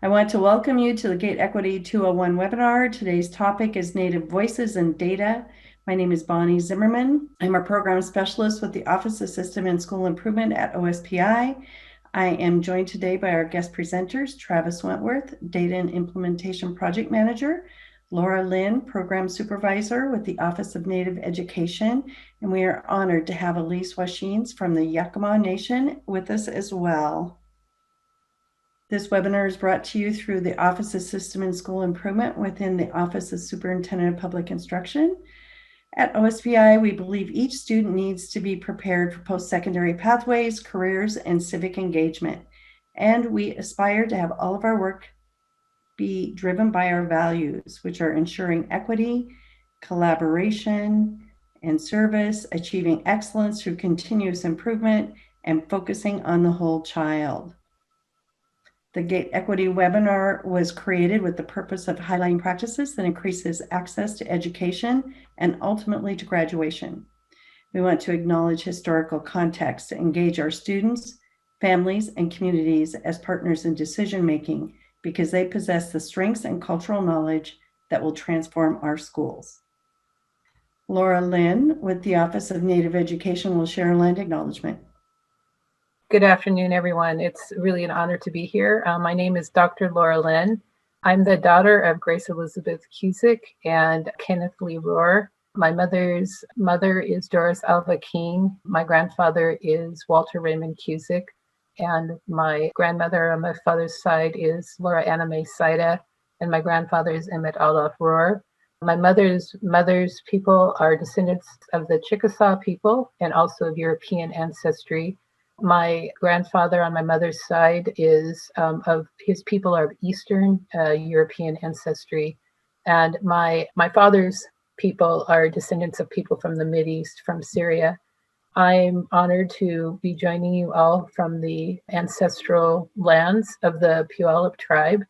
I want to welcome you to the Gate Equity 201 webinar. Today's topic is Native Voices and Data. My name is Bonnie Zimmerman. I'm a program specialist with the Office of System and School Improvement at waOSPI. I am joined today by our guest presenters, Travis Wentworth, Data and Implementation Project Manager, Laura Lynn, Program Supervisor with the Office of Native Education, and we are honored to have Elese Washines from the Yakama Nation with us as well. This webinar is brought to you through the Office of System and School Improvement within the Office of Superintendent of Public Instruction. At waOSPI, we believe each student needs to be prepared for post-secondary pathways, careers, and civic engagement. And we aspire to have all of our work be driven by our values, which are ensuring equity, collaboration, and service, achieving excellence through continuous improvement, and focusing on the whole child. The Gate Equity webinar was created with the purpose of highlighting practices that increases access to education and ultimately to graduation. We want to acknowledge historical context to engage our students, families, and communities as partners in decision-making because they possess the strengths and cultural knowledge that will transform our schools. Laura Lynn with the Office of Native Education will share a land acknowledgement. Good afternoon, everyone. It's really an honor to be here. My name is Dr. Laura Lynn. I'm the daughter of Grace Elizabeth Cusick and Kenneth Lee Rohr. My mother's mother is Doris Alva King. My grandfather is Walter Raymond Cusick. And my grandmother on my father's side is Laura Anna Mae Saida. And my grandfather is Emmett Adolph Rohr. My mother's people are descendants of the Chickasaw people and also of European ancestry. My grandfather on my mother's side is of his people are of Eastern European ancestry, and my father's people are descendants of people from the Mideast, from Syria. I'm honored to be joining you all from the ancestral lands of the Puyallup tribe,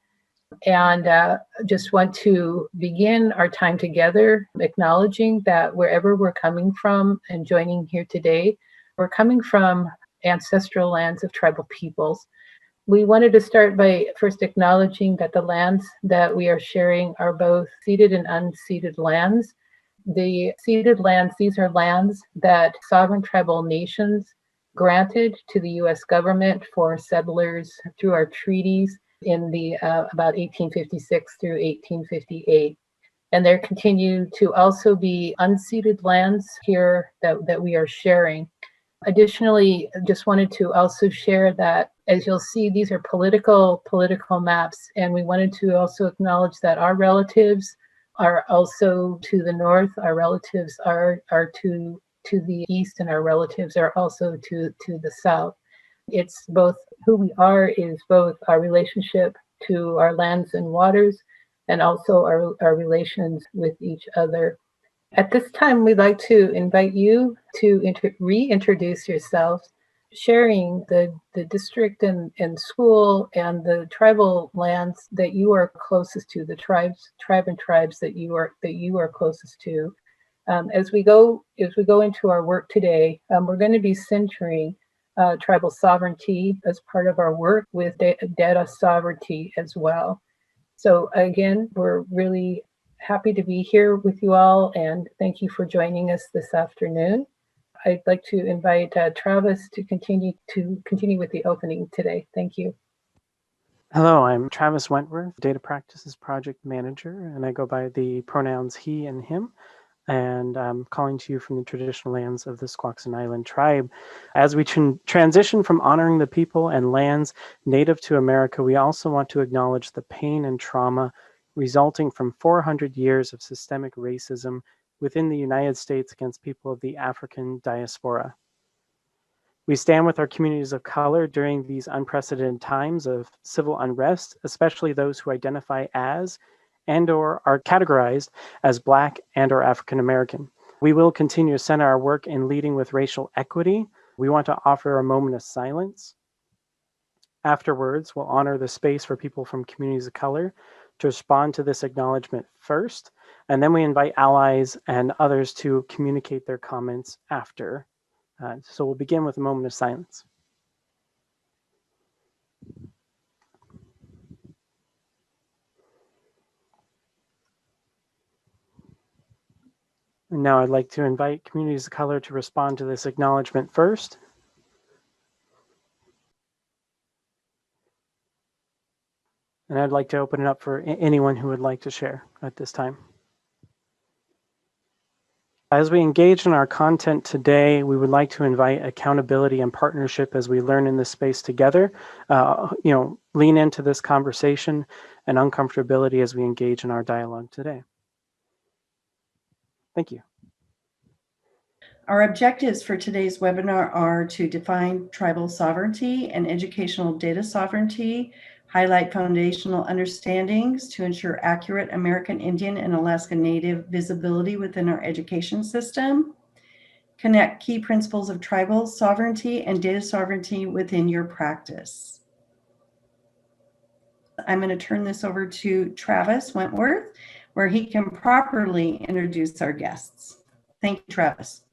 and just want to begin our time together acknowledging that wherever we're coming from and joining here today, we're coming from ancestral lands of tribal peoples. We wanted to start by first acknowledging that the lands that we are sharing are both ceded and unceded lands. The ceded lands, these are lands that sovereign tribal nations granted to the US government for settlers through our treaties in the about 1856 through 1858. And there continue to also be unceded lands here that we are sharing. Additionally, just wanted to also share that, as you'll see, these are political maps, and we wanted to also acknowledge that our relatives are also to the north, our relatives are to the east, and our relatives are also to the south. It's both who we are is both our relationship to our lands and waters, and also our relations with each other. At this time, we'd like to invite you to reintroduce yourselves, sharing the district and school and the tribal lands that you are closest to, the tribe and tribes that you are closest to. As we go into our work today, we're going to be centering tribal sovereignty as part of our work with data sovereignty as well. So again, we're really happy to be here with you all, and thank you for joining us this afternoon. I'd like to invite Travis to continue with the opening today. Thank you. Hello, I'm Travis Wentworth, Data Practices Project Manager, and I go by the pronouns he and him. And I'm calling to you from the traditional lands of the Squaxin Island tribe. As we transition from honoring the people and lands native to America, we also want to acknowledge the pain and trauma resulting from 400 years of systemic racism within the United States against people of the African diaspora. We stand with our communities of color during these unprecedented times of civil unrest, especially those who identify as and/or are categorized as Black and/or African American. We will continue to center our work in leading with racial equity. We want to offer a moment of silence. Afterwards, we'll honor the space for people from communities of color to respond to this acknowledgement first, and then we invite allies and others to communicate their comments after. So we'll begin with a moment of silence. And now I'd like to invite communities of color to respond to this acknowledgement first. And I'd like to open it up for anyone who would like to share at this time. As we engage in our content today, we would like to invite accountability and partnership as we learn in this space together. Lean into this conversation and uncomfortability as we engage in our dialogue today. Thank you. Our objectives for today's webinar are to define tribal sovereignty and educational data sovereignty, highlight foundational understandings to ensure accurate American Indian and Alaska Native visibility within our education system, connect key principles of tribal sovereignty and data sovereignty within your practice. I'm going to turn this over to Travis Wentworth, where he can properly introduce our guests. Thank you, Travis.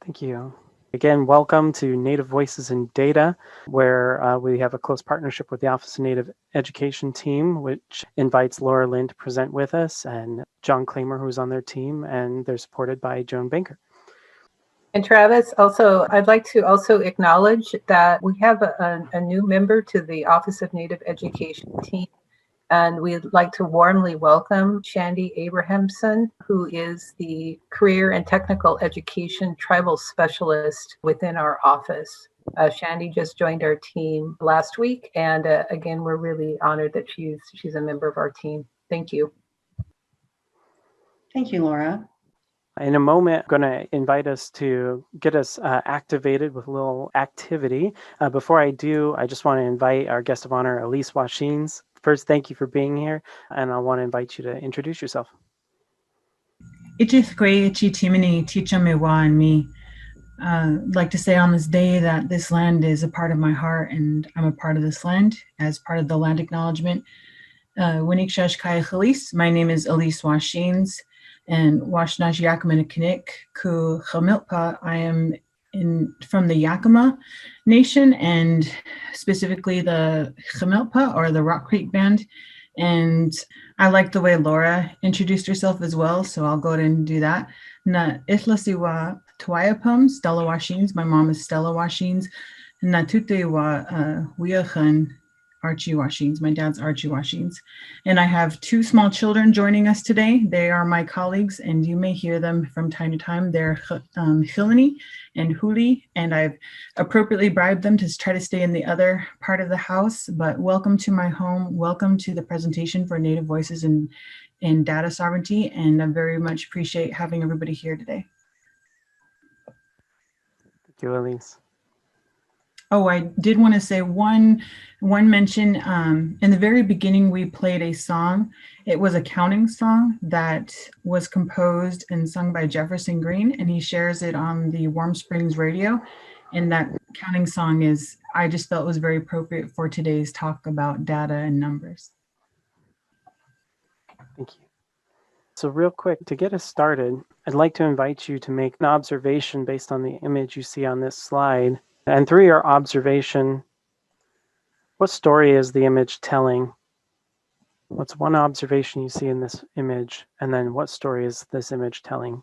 Thank you. Again, welcome to Native Voices in Data, where we have a close partnership with the Office of Native Education team, which invites Laura Lynn to present with us, and John Clamer, who's on their team, and they're supported by Joan Banker. And Travis, also, I'd like to also acknowledge that we have a new member to the Office of Native Education team. And we'd like to warmly welcome Shandy Abrahamson, who is the Career and Technical Education Tribal Specialist within our office. Shandy just joined our team last week, and again, we're really honored that she's a member of our team. Thank you. Thank you, Laura. In a moment, I'm going to invite us to get us activated with a little activity. Before I do, I just want to invite our guest of honor, Elese Washines. First, thank you for being here, and I want to invite you to introduce yourself. I'd like to say on this day that this land is a part of my heart, and I'm a part of this land as part of the land acknowledgement. My name is Elese Washines, and Washnaj Yakama Nation ku Chamilpa. I am from the Yakama Nation, and specifically the Chamilpa, or the Rock Creek Band. And I like the way Laura introduced herself as well, so I'll go ahead and do that. Na Elese wa Twayapum, Stella Washines. My mom is Stella Washines. Na Tute wa Wiachan, Archie Washines. My dad's Archie Washines. And I have two small children joining us today. They are my colleagues, and you may hear them from time to time. They're Chilani and Huli, and I've appropriately bribed them to try to stay in the other part of the house. But welcome to my home. Welcome to the presentation for Native Voices and Data Sovereignty, and I very much appreciate having everybody here today. Thank you, Elese. Oh, I did want to say one mention. In the very beginning, we played a song. It was a counting song that was composed and sung by Jefferson Green, and he shares it on the Warm Springs radio. And that counting song I just felt was very appropriate for today's talk about data and numbers. Thank you. So real quick, to get us started, I'd like to invite you to make an observation based on the image you see on this slide. And through your observation, what story is the image telling? What's one observation you see in this image? And then what story is this image telling?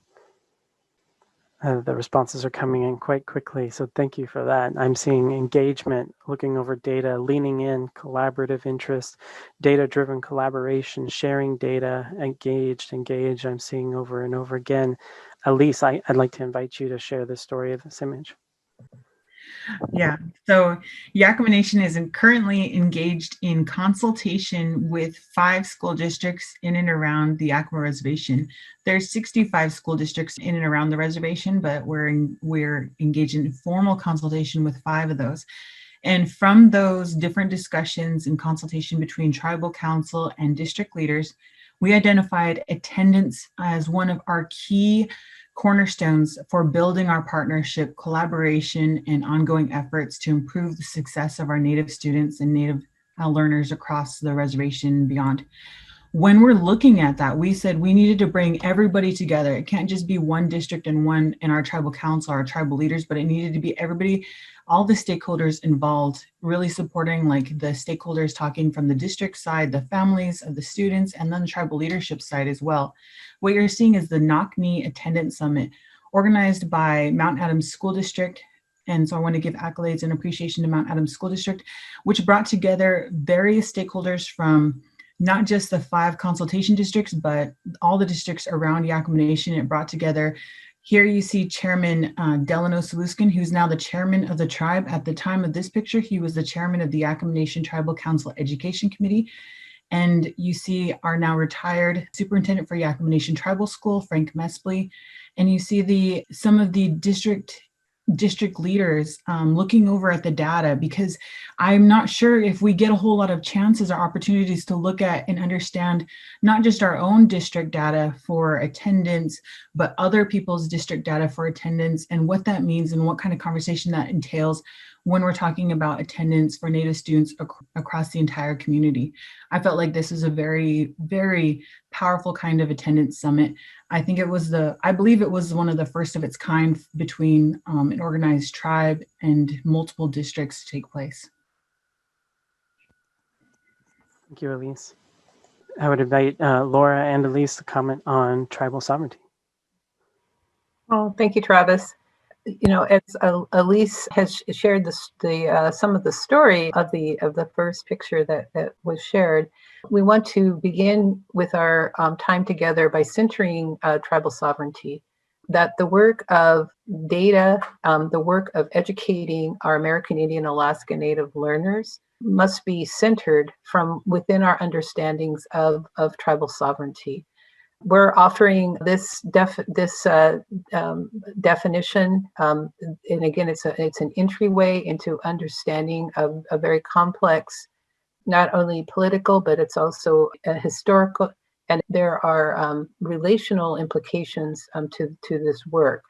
The responses are coming in quite quickly, so thank you for that. I'm seeing engagement, looking over data, leaning in, collaborative interest, data-driven collaboration, sharing data, engaged. I'm seeing over and over again. Elese, I'd like to invite you to share the story of this image. Yeah, so Yakama Nation is currently engaged in consultation with 5 school districts in and around the Yakama Reservation. There's 65 school districts in and around the reservation, but we're engaged in formal consultation with 5 of those. And from those different discussions and consultation between tribal council and district leaders, we identified attendance as one of our key cornerstones for building our partnership, collaboration, and ongoing efforts to improve the success of our Native students and Native learners across the reservation and beyond. when we're looking at that, we said we needed to bring everybody together. It can't just be one district and one in our tribal council, our tribal leaders, but it needed to be everybody, all the stakeholders involved, really supporting, like the stakeholders talking from the district side, the families of the students, and then the tribal leadership side as well. What you're seeing is the Knock-Knee Attendance Summit, organized by Mount Adams School District. And so I want to give accolades and appreciation to Mount Adams School District, which brought together various stakeholders from not just the 5 consultation districts, but all the districts around Yakama Nation. It brought together, here you see Chairman Delano Saluskin, who's now the chairman of the tribe. At the time of this picture, he was the chairman of the Yakama Nation Tribal Council Education Committee. And you see our now retired superintendent for Yakama Nation Tribal School, Frank Mespley. And you see some of the district leaders looking over at the data, because I'm not sure if we get a whole lot of chances or opportunities to look at and understand not just our own district data for attendance, but other people's district data for attendance, and what that means and what kind of conversation that entails when we're talking about attendance for Native students across the entire community. I felt like this is a very, very powerful kind of attendance summit. I think I believe it was one of the first of its kind between an organized tribe and multiple districts to take place. Thank you, Elise. I would invite Laura and Elise to comment on tribal sovereignty. Oh, thank you, Travis. You know, as Elise has shared some of the story of the first picture that was shared, we want to begin with our time together by centering tribal sovereignty. That the work of data, the work of educating our American Indian Alaska Native learners must be centered from within our understandings of tribal sovereignty. We're offering this definition, and again, it's an entryway into understanding of a very complex, not only political, but it's also a historical, and there are relational implications to this work.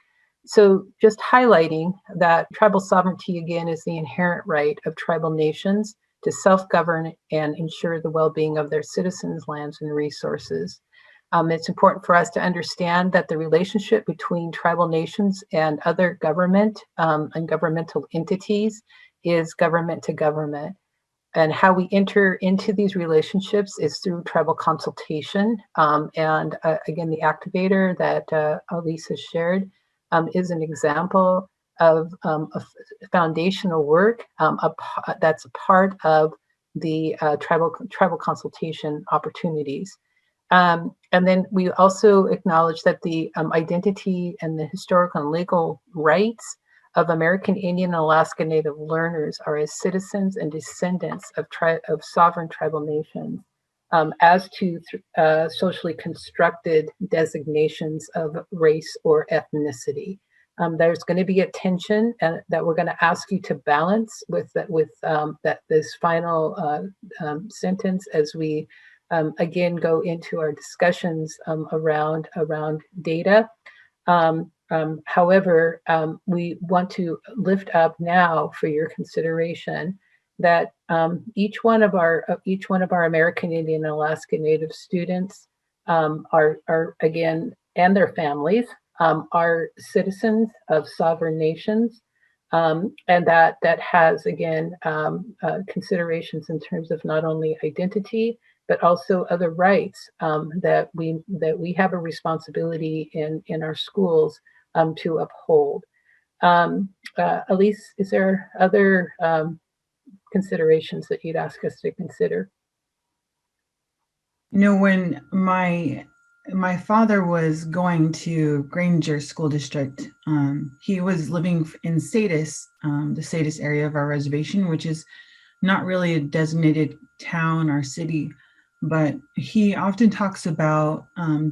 So just highlighting that tribal sovereignty, again, is the inherent right of tribal nations to self-govern and ensure the well-being of their citizens, lands, and resources. It's important for us to understand that the relationship between tribal nations and other government and governmental entities is government to government. And how we enter into these relationships is through tribal consultation. And again, the activator that Elise has shared is an example of a foundational work that's a part of the tribal consultation opportunities. And then we also acknowledge that the identity and the historical and legal rights of American Indian and Alaska Native learners are as citizens and descendants of sovereign tribal nations, as to socially constructed designations of race or ethnicity. There's going to be a tension that we're going to ask you to balance with this final sentence as we again go into our discussions around data. However, we want to lift up now for your consideration that each one of our American Indian and Alaska Native students are again, and their families are citizens of sovereign nations, and that has again considerations in terms of not only identity but also other rights that we have a responsibility in our schools to uphold. Elise, is there other considerations that you'd ask us to consider? You know, when my father was going to Granger School District, he was living in Sadis, the Sadis area of our reservation, which is not really a designated town or city, but he often talks about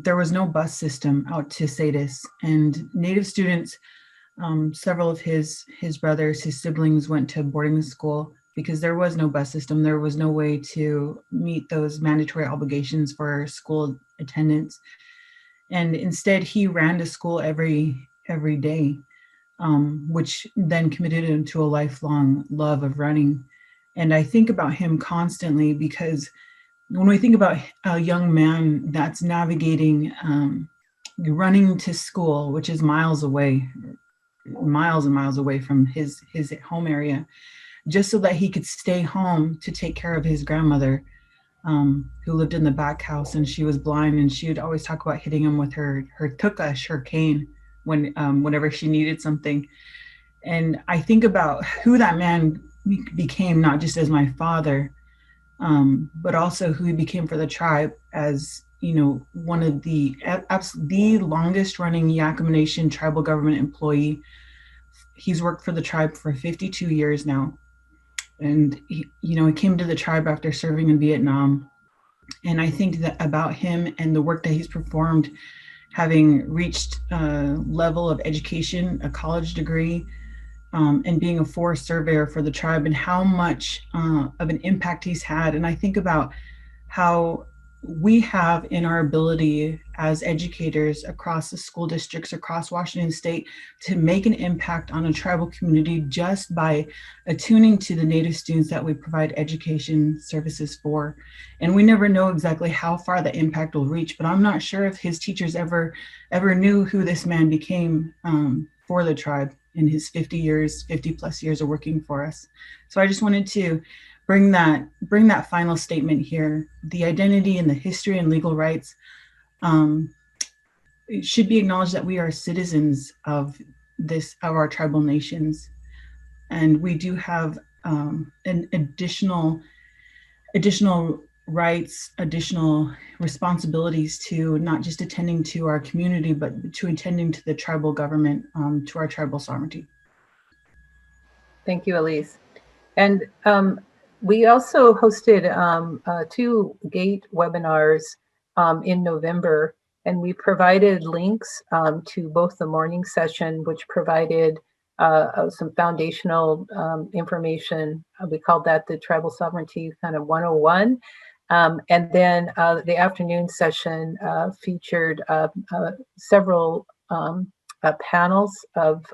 there was no bus system out to Sadis, and Native students, several of his brothers, his siblings went to boarding school because there was no bus system. There was no way to meet those mandatory obligations for school attendance. And instead he ran to school every day, which then committed him to a lifelong love of running. And I think about him constantly because when we think about a young man that's navigating, running to school, which is miles away, miles and miles away from his home area, just so that he could stay home to take care of his grandmother, who lived in the back house, and she was blind, and she would always talk about hitting him with her tukash, her cane, whenever she needed something. And I think about who that man became, not just as my father, but also who he became for the tribe as, one of the longest running Yakama Nation tribal government employee. He's worked for the tribe for 52 years now. And he came to the tribe after serving in Vietnam. And I think that about him and the work that he's performed, having reached a level of education, a college degree, and being a forest surveyor for the tribe, and how much of an impact he's had. And I think about how we have in our ability as educators across the school districts, across Washington State, to make an impact on a tribal community just by attuning to the Native students that we provide education services for. And we never know exactly how far the impact will reach, but I'm not sure if his teachers ever knew who this man became for the tribe in his 50 plus years of working for us. So I just wanted to bring that final statement here. The identity and the history and legal rights, it should be acknowledged that we are citizens of our tribal nations, and we do have an additional rights, additional responsibilities to not just attending to our community, but to attending to the tribal government, to our tribal sovereignty. Thank you, Elise. And we also hosted 2 GATE webinars in November, and we provided links to both the morning session, which provided some foundational information. We called that the Tribal Sovereignty kind of 101. And then the afternoon session featured several panels of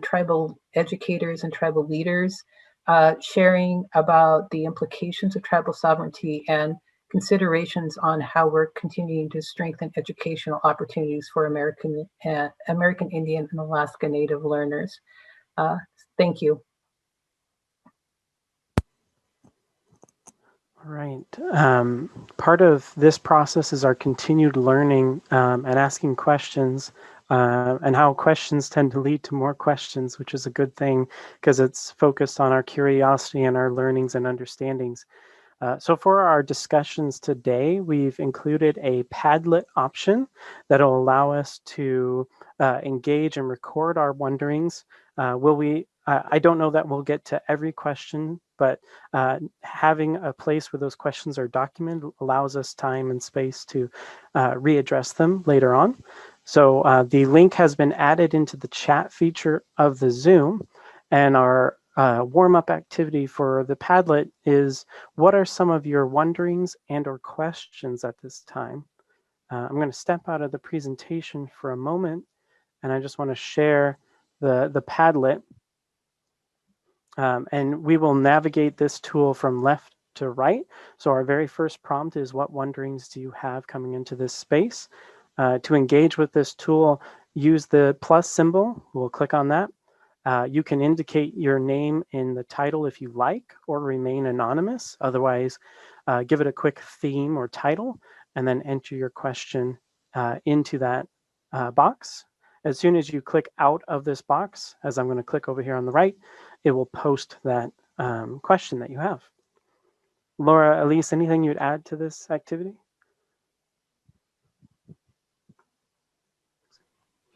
tribal educators and tribal leaders sharing about the implications of tribal sovereignty and considerations on how we're continuing to strengthen educational opportunities for American Indian and Alaska Native learners. Thank you. All right. Part of this process is our continued learning and asking questions, and how questions tend to lead to more questions, which is a good thing because it's focused on our curiosity and our learnings and understandings. So for our discussions today, we've included a Padlet option that will allow us to engage and record our wonderings. I don't know that we'll get to every question, but having a place where those questions are documented allows us time and space to readdress them later on. So the link has been added into the chat feature of the Zoom, and our warm-up activity for the Padlet is, what are some of your wonderings and or questions at this time? I'm going to step out of the presentation for a moment, and I just want to share the Padlet. And we will navigate this tool from left to right. So our very first prompt is, what wonderings do you have coming into this space? To engage with this tool, use the plus symbol. We'll click on that. You can indicate your name in the title if you like, or remain anonymous. Otherwise, give it a quick theme or title, and then enter your question into that box. As soon as you click out of this box, as I'm going to click over here on the right, it will post that question that you have. Laura, Elise, anything you'd add to this activity?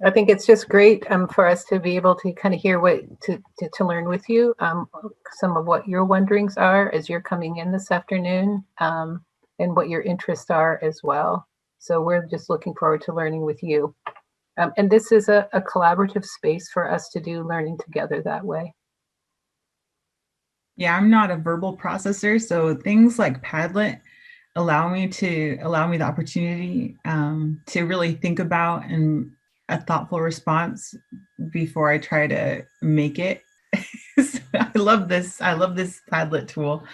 I think it's just great for us to be able to kind of hear to learn with you some of what your wonderings are as you're coming in this afternoon, and what your interests are as well. So we're just looking forward to learning with you. And this is a collaborative space for us to do learning together that way. Yeah, I'm not a verbal processor, so things like Padlet allow me the opportunity to really think about and a thoughtful response before I try to make it. So I love this Padlet tool.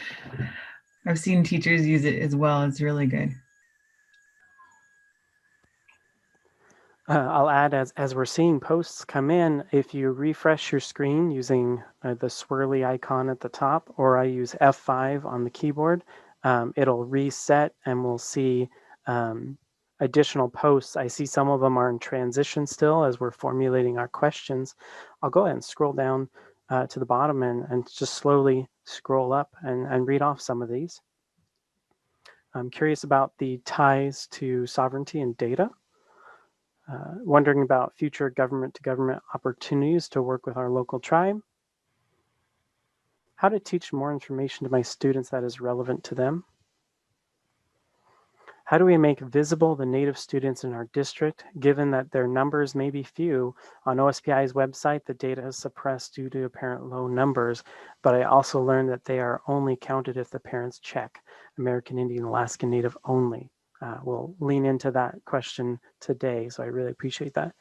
I've seen teachers use it as well. It's really good. I'll add, as we're seeing posts come in, if you refresh your screen using the swirly icon at the top, or I use F5 on the keyboard, it'll reset and we'll see additional posts. I see some of them are in transition still as we're formulating our questions. I'll go ahead and scroll down to the bottom and just slowly scroll up and read off some of these. I'm curious about the ties to sovereignty and data. Wondering about future government-to-government opportunities to work with our local tribe. How to teach more information to my students that is relevant to them. How do we make visible the Native students in our district, given that their numbers may be few? On OSPI's website, the data is suppressed due to apparent low numbers, but I also learned that they are only counted if the parents check American Indian, Alaskan Native only. We'll lean into that question today, so I really appreciate that.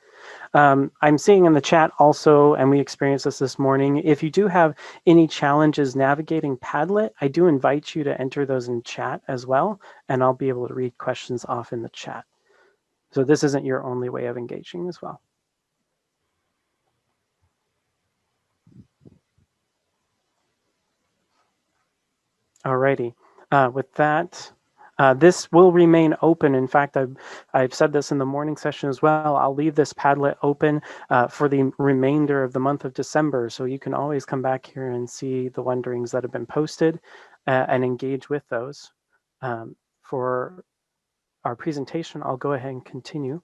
I'm seeing in the chat also, and we experienced this morning, if you do have any challenges navigating Padlet, I do invite you to enter those in chat as well, and I'll be able to read questions off in the chat. So this isn't your only way of engaging as well. Alrighty, with that, this will remain open. In fact, I've said this in the morning session as well. I'll leave this Padlet open for the remainder of the month of December. So you can always come back here and see the wonderings that have been posted and engage with those. For our presentation, I'll go ahead and continue.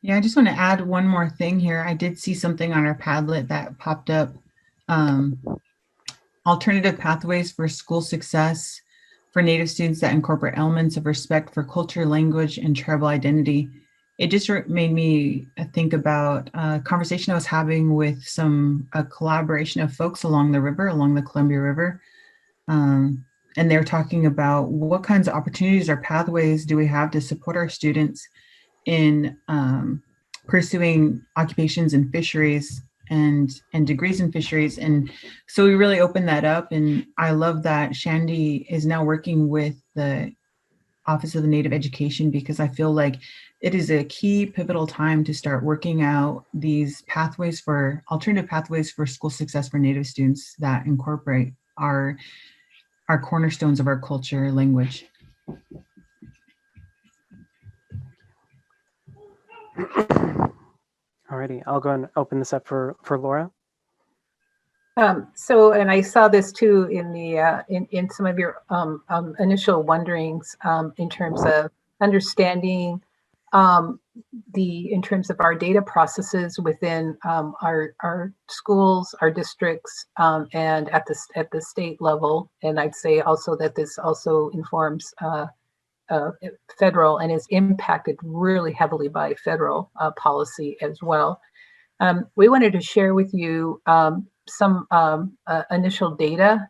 Yeah, I just want to add one more thing here. I did see something on our Padlet that popped up. Alternative pathways for school success for Native students that incorporate elements of respect for culture, language, and tribal identity. It just made me think about a conversation I was having with a collaboration of folks along the river, along the Columbia River. And they're talking about what kinds of opportunities or pathways do we have to support our students in pursuing occupations in fisheries and degrees in fisheries. And so we really opened that up. And I love that Shandy is now working with the Office of the Native Education, because I feel like it is a key pivotal time to start working out these pathways for alternative pathways for school success for Native students that incorporate our cornerstones of our culture, language. Alrighty, I'll go and open this up for Laura. So, and I saw this too in the in some of your initial wonderings in terms of understanding in terms of our data processes within our schools, our districts, and at the state level. And I'd say also that this also informs federal and is impacted really heavily by federal policy as well. We wanted to share with you some initial data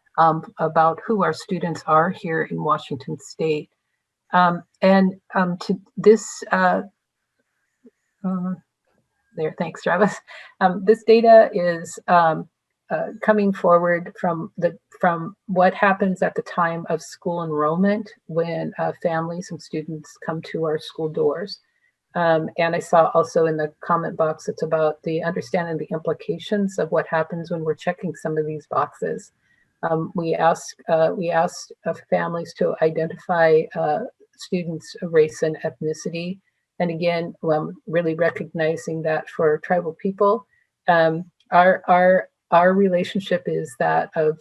about who our students are here in Washington State. And to this, there, thanks, Travis. This data is coming forward from what happens at the time of school enrollment when families and students come to our school doors. And I saw also in the comment box, it's about the understanding the implications of what happens when we're checking some of these boxes. We asked families to identify students' race and ethnicity. And again, really recognizing that for tribal people, our relationship is that of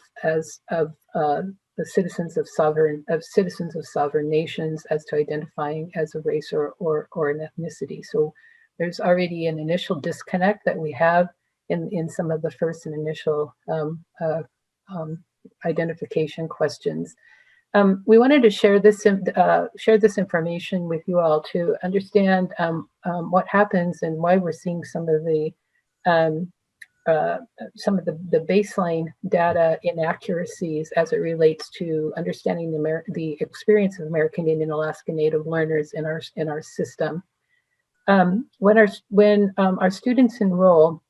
the citizens of sovereign nations as to identifying as a race or an ethnicity. So there's already an initial disconnect that we have in some of the first and initial identification questions. We wanted to share this information with you all to understand what happens and why we're seeing some of the baseline data inaccuracies as it relates to understanding the experience of American Indian Alaska Native learners in our system. When our students enroll,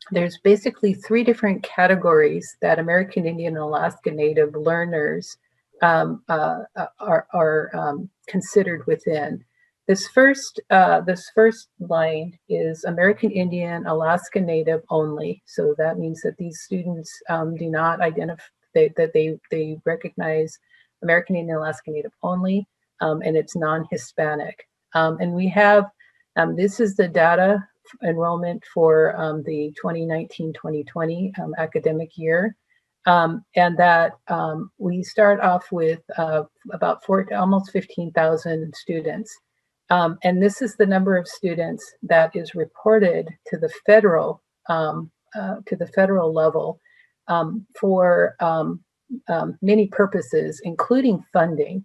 there's basically three different categories that American Indian and Alaska Native learners are considered within. This first line is American Indian, Alaska Native only. So that means that these students do not identify, that they recognize American Indian, Alaska Native only, and it's non-Hispanic. And we have, this is the data enrollment for the 2019-2020 academic year. And that we start off with about almost 15,000 students. And this is the number of students that is reported to the federal level for many purposes, including funding.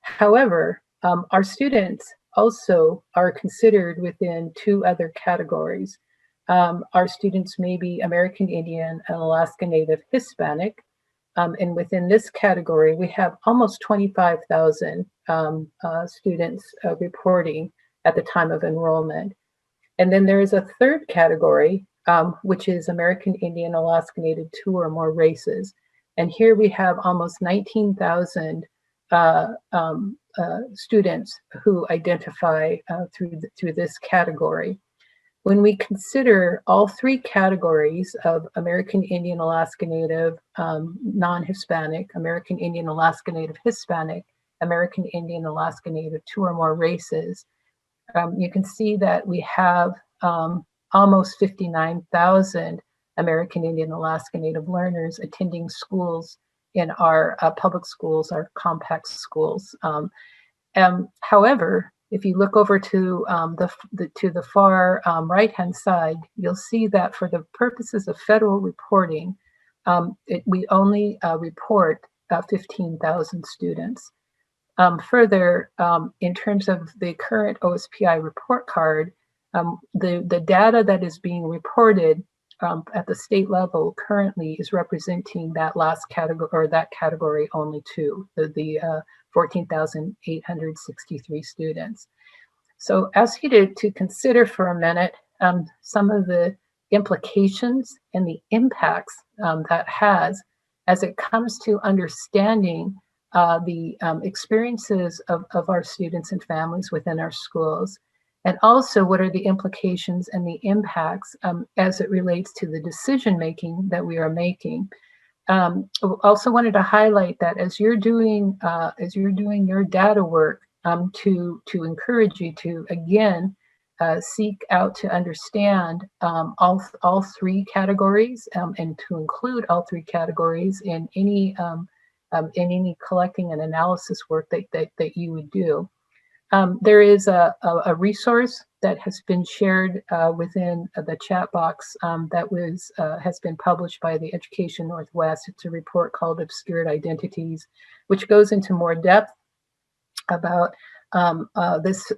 However, our students also are considered within two other categories. Our students may be American Indian and Alaska Native Hispanic. And within this category, we have almost 25,000 students reporting at the time of enrollment. And then there is a third category, which is American Indian, Alaska Native, 2 or more races. And here we have almost 19,000 students who identify through this category. When we consider all three categories of American Indian, Alaska Native, non-Hispanic, American Indian, Alaska Native, Hispanic, American Indian, Alaska Native, 2 or more races, you can see that we have almost 59,000 American Indian, Alaska Native learners attending schools in our public schools, our compact schools. However, if you look over to the far right-hand side, you'll see that for the purposes of federal reporting, we only report 15,000 students. Further, in terms of the current waOSPI report card, the data that is being reported at the state level currently is representing that last category, or that category only too, the 14,863 students. So ask you to consider for a minute some of the implications and the impacts that has as it comes to understanding the experiences of our students and families within our schools. And also, what are the implications and the impacts as it relates to the decision making that we are making? Also wanted to highlight that as you're doing your data work, to encourage you to again seek out to understand all three categories and to include all three categories in any collecting and analysis work that you would do. There is a resource that has been shared within the chat box that has been published by the Education Northwest. It's a report called Obscured Identities, which goes into more depth about this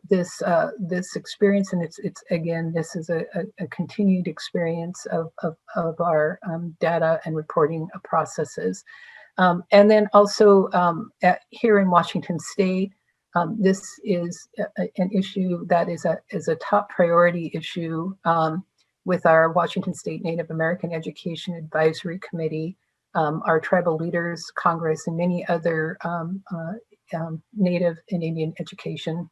experience, and it's again, this is a continued experience of our data and reporting processes. And then also here in Washington State, this is an issue that is a top priority issue with our Washington State Native American Education Advisory Committee, our Tribal Leaders Congress, and many other Native and Indian education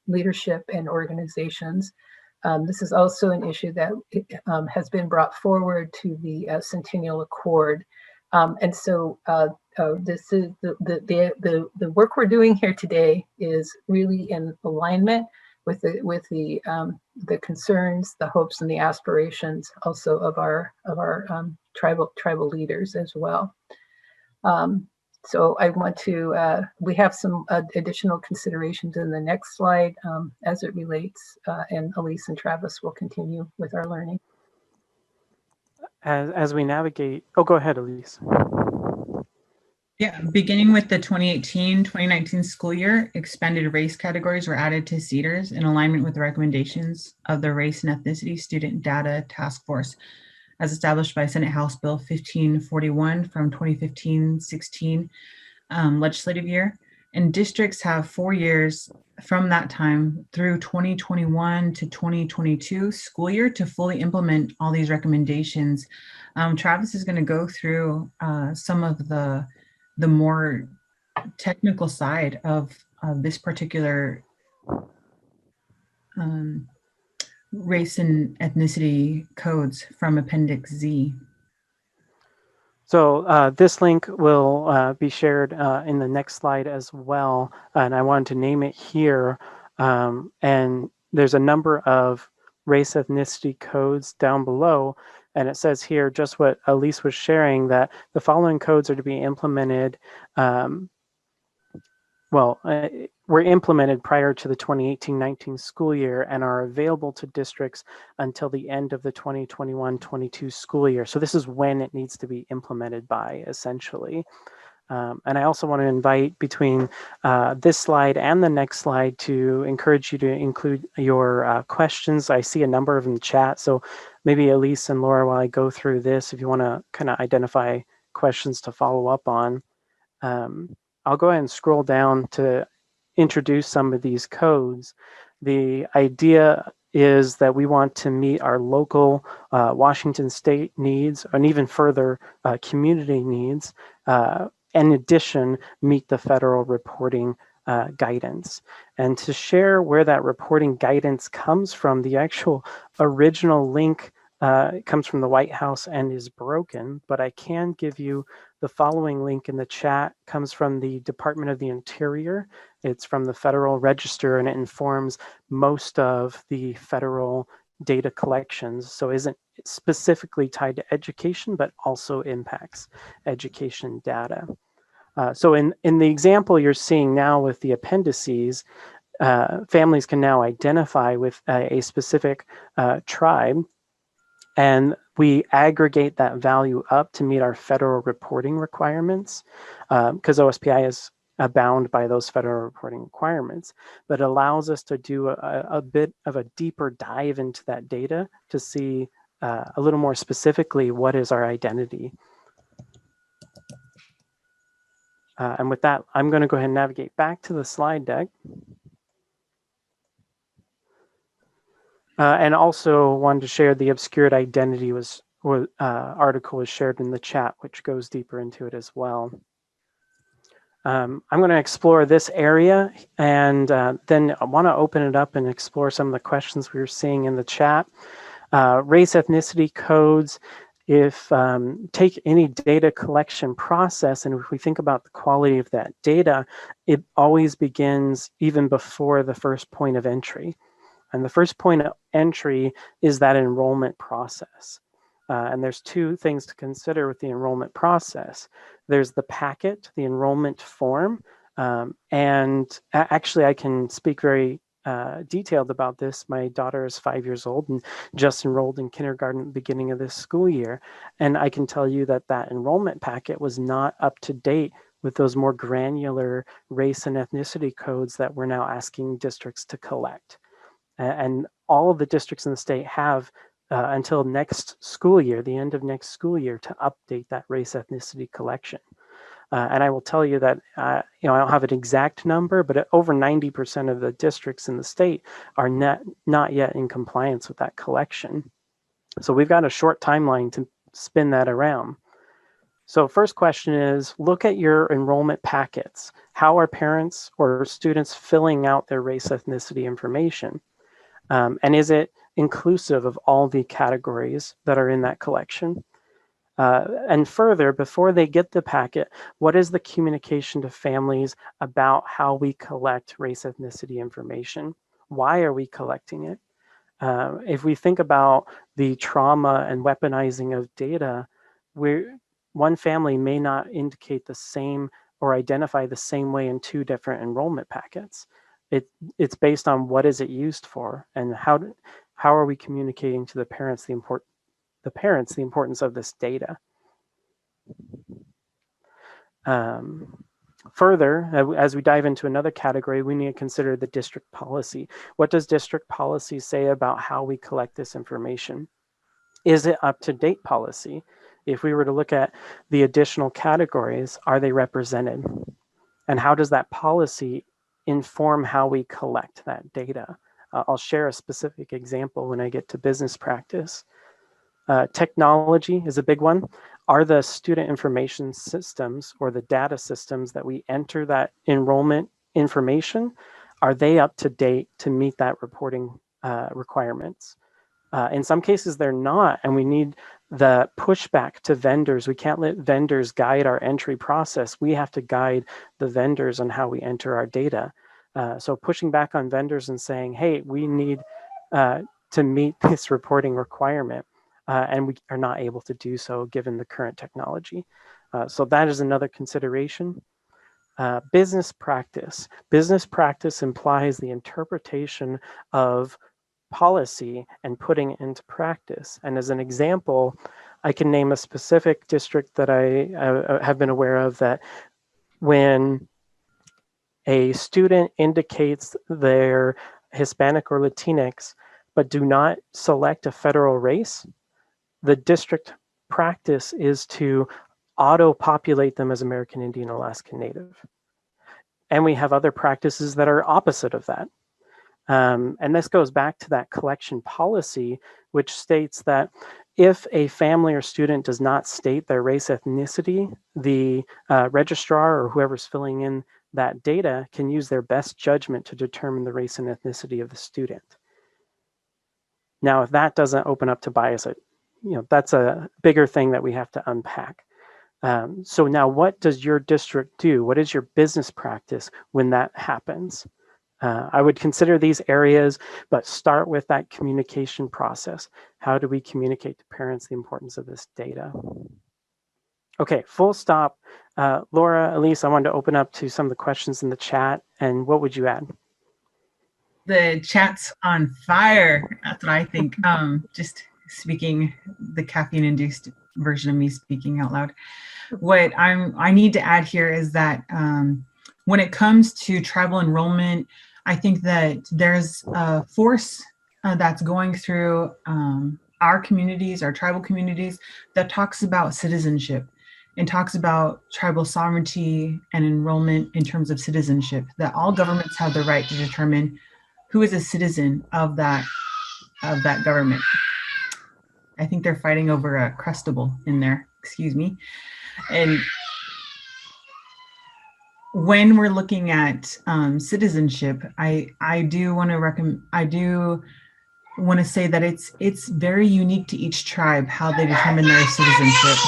leadership and organizations. This is also an issue that has been brought forward to the Centennial Accord. And so this is the work we're doing here today is really in alignment with the concerns, the hopes, and the aspirations also of our tribal leaders as well. So I want to, we have some additional considerations in the next slide as it relates, and Elese and Travis will continue with our learning. As we navigate, oh, go ahead, Elese. Yeah, beginning with the 2018-2019 school year, expanded race categories were added to CEDARS in alignment with the recommendations of the Race and Ethnicity Student Data Task Force, as established by Senate House Bill 1541 from 2015-16 legislative year. And districts have 4 years from that time through 2021 to 2022 school year to fully implement all these recommendations. Travis is going to go through some of the more technical side of this particular race and ethnicity codes from Appendix Z. So this link will be shared in the next slide as well, and I wanted to name it here. And there's a number of race ethnicity codes down below, and it says here just what Elise was sharing, that the following codes are to be implemented were implemented prior to the 2018-19 school year and are available to districts until the end of the 2021-22 school year. So this is when it needs to be implemented by, essentially. And I also want to invite, between this slide and the next slide, to encourage you to include your questions. I see a number of them in the chat, so maybe Elise and Laura, while I go through this, if you want to kind of identify questions to follow up on. I'll go ahead and scroll down to introduce some of these codes. The idea is that we want to meet our local Washington state needs, and even further community needs. In addition, meet the federal reporting guidance. And to share where that reporting guidance comes from, the actual original link comes from the White House and is broken, but I can give you the following link in the chat. Comes from the Department of the Interior. It's from the Federal Register, and it informs most of the federal data collections. So isn't specifically tied to education, but also impacts education data. So in the example you're seeing now with the appendices, families can now identify with a specific tribe, and we aggregate that value up to meet our federal reporting requirements, because waOSPI is bound by those federal reporting requirements, but it allows us to do a bit of a deeper dive into that data to see a little more specifically what is our identity. And with that, I'm going to go ahead and navigate back to the slide deck. And also wanted to share the obscured identity article was shared in the chat, which goes deeper into it as well. I'm going to explore this area, and then I want to open it up and explore some of the questions we were seeing in the chat. Race ethnicity codes. If take any data collection process, and if we think about the quality of that data, it always begins even before the first point of entry. And the first point of entry is that enrollment process. And there's two things to consider with the enrollment process. There's the packet, the enrollment form, and actually I can speak very detailed about this. My daughter is 5 years old and just enrolled in kindergarten at the beginning of this school year. And I can tell you that that enrollment packet was not up to date with those more granular race and ethnicity codes that we're now asking districts to collect. And all of the districts in the state have until next school year, the end of next school year, to update that race ethnicity collection. And I will tell you that, I don't have an exact number, but over 90% of the districts in the state are not yet in compliance with that collection. So we've got a short timeline to spin that around. So first question is, look at your enrollment packets. How are parents or students filling out their race ethnicity information? And is it inclusive of all the categories that are in that collection? And further, before they get the packet, what is the communication to families about how we collect race ethnicity information? Why are we collecting it? If we think about the trauma and weaponizing of data, one family may not indicate the same or identify the same way in two different enrollment packets. It's based on what is it used for, and how are we communicating to the parents the importance of this data. Further, as we dive into another category, we need to consider the district policy. What does district policy say about how we collect this information? Is it up-to-date policy? If we were to look at the additional categories, are they represented? And how does that policy inform how we collect that data? I'll share a specific example when I get to business practice. Technology is a big one. Are the student information systems or the data systems that we enter that enrollment information, are they up to date to meet that reporting requirements? In some cases, they're not, and we need the pushback to vendors. We can't let vendors guide our entry process. We have to guide the vendors on how we enter our data. So pushing back on vendors and saying, hey, we need to meet this reporting requirement, and we are not able to do so given the current technology. So that is another consideration. Business practice. Business practice implies the interpretation of policy and putting it into practice. And as an example, I can name a specific district that I have been aware of, that when a student indicates they're Hispanic or Latinx, but do not select a federal race, the district practice is to auto-populate them as American Indian Alaskan Native. And we have other practices that are opposite of that. And this goes back to that collection policy, which states that if a family or student does not state their race, ethnicity, the registrar or whoever's filling in that data can use their best judgment to determine the race and ethnicity of the student. Now, if that doesn't open up to bias, that's a bigger thing that we have to unpack. So now, what does your district do? What is your business practice when that happens? I would consider these areas, but start with that communication process. How do we communicate to parents the importance of this data? Okay, full stop. Laura, Elise, I wanted to open up to some of the questions in the chat, and what would you add? The chat's on fire. That's what I think. Just speaking the caffeine-induced version of me speaking out loud. What I need to add here is that when it comes to tribal enrollment, I think that there's a force that's going through our communities, our tribal communities, that talks about citizenship and talks about tribal sovereignty and enrollment in terms of citizenship, that all governments have the right to determine who is a citizen of that government. I think they're fighting over a Crustable in there, excuse me. And when we're looking at citizenship, I do want to say that it's very unique to each tribe how they determine their citizenship.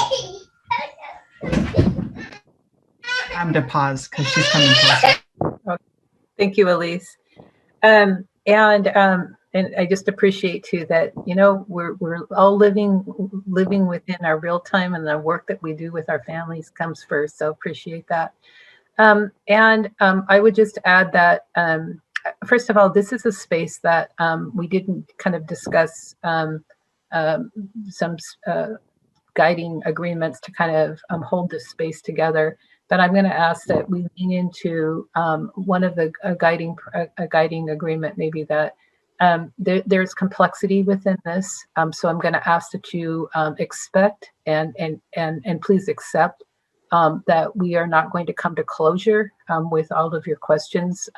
I'm to pause because she's coming closer. Okay. Thank you, Elise. And I just appreciate too that we're all living within our real time, and the work that we do with our families comes first. So appreciate that. I would just add that first of all, this is a space that we didn't kind of discuss some guiding agreements to kind of hold this space together. But I'm going to ask that we lean into one of the guiding agreement, maybe that there's complexity within this. So I'm going to ask that you expect and please accept that we are not going to come to closure with all of your questions.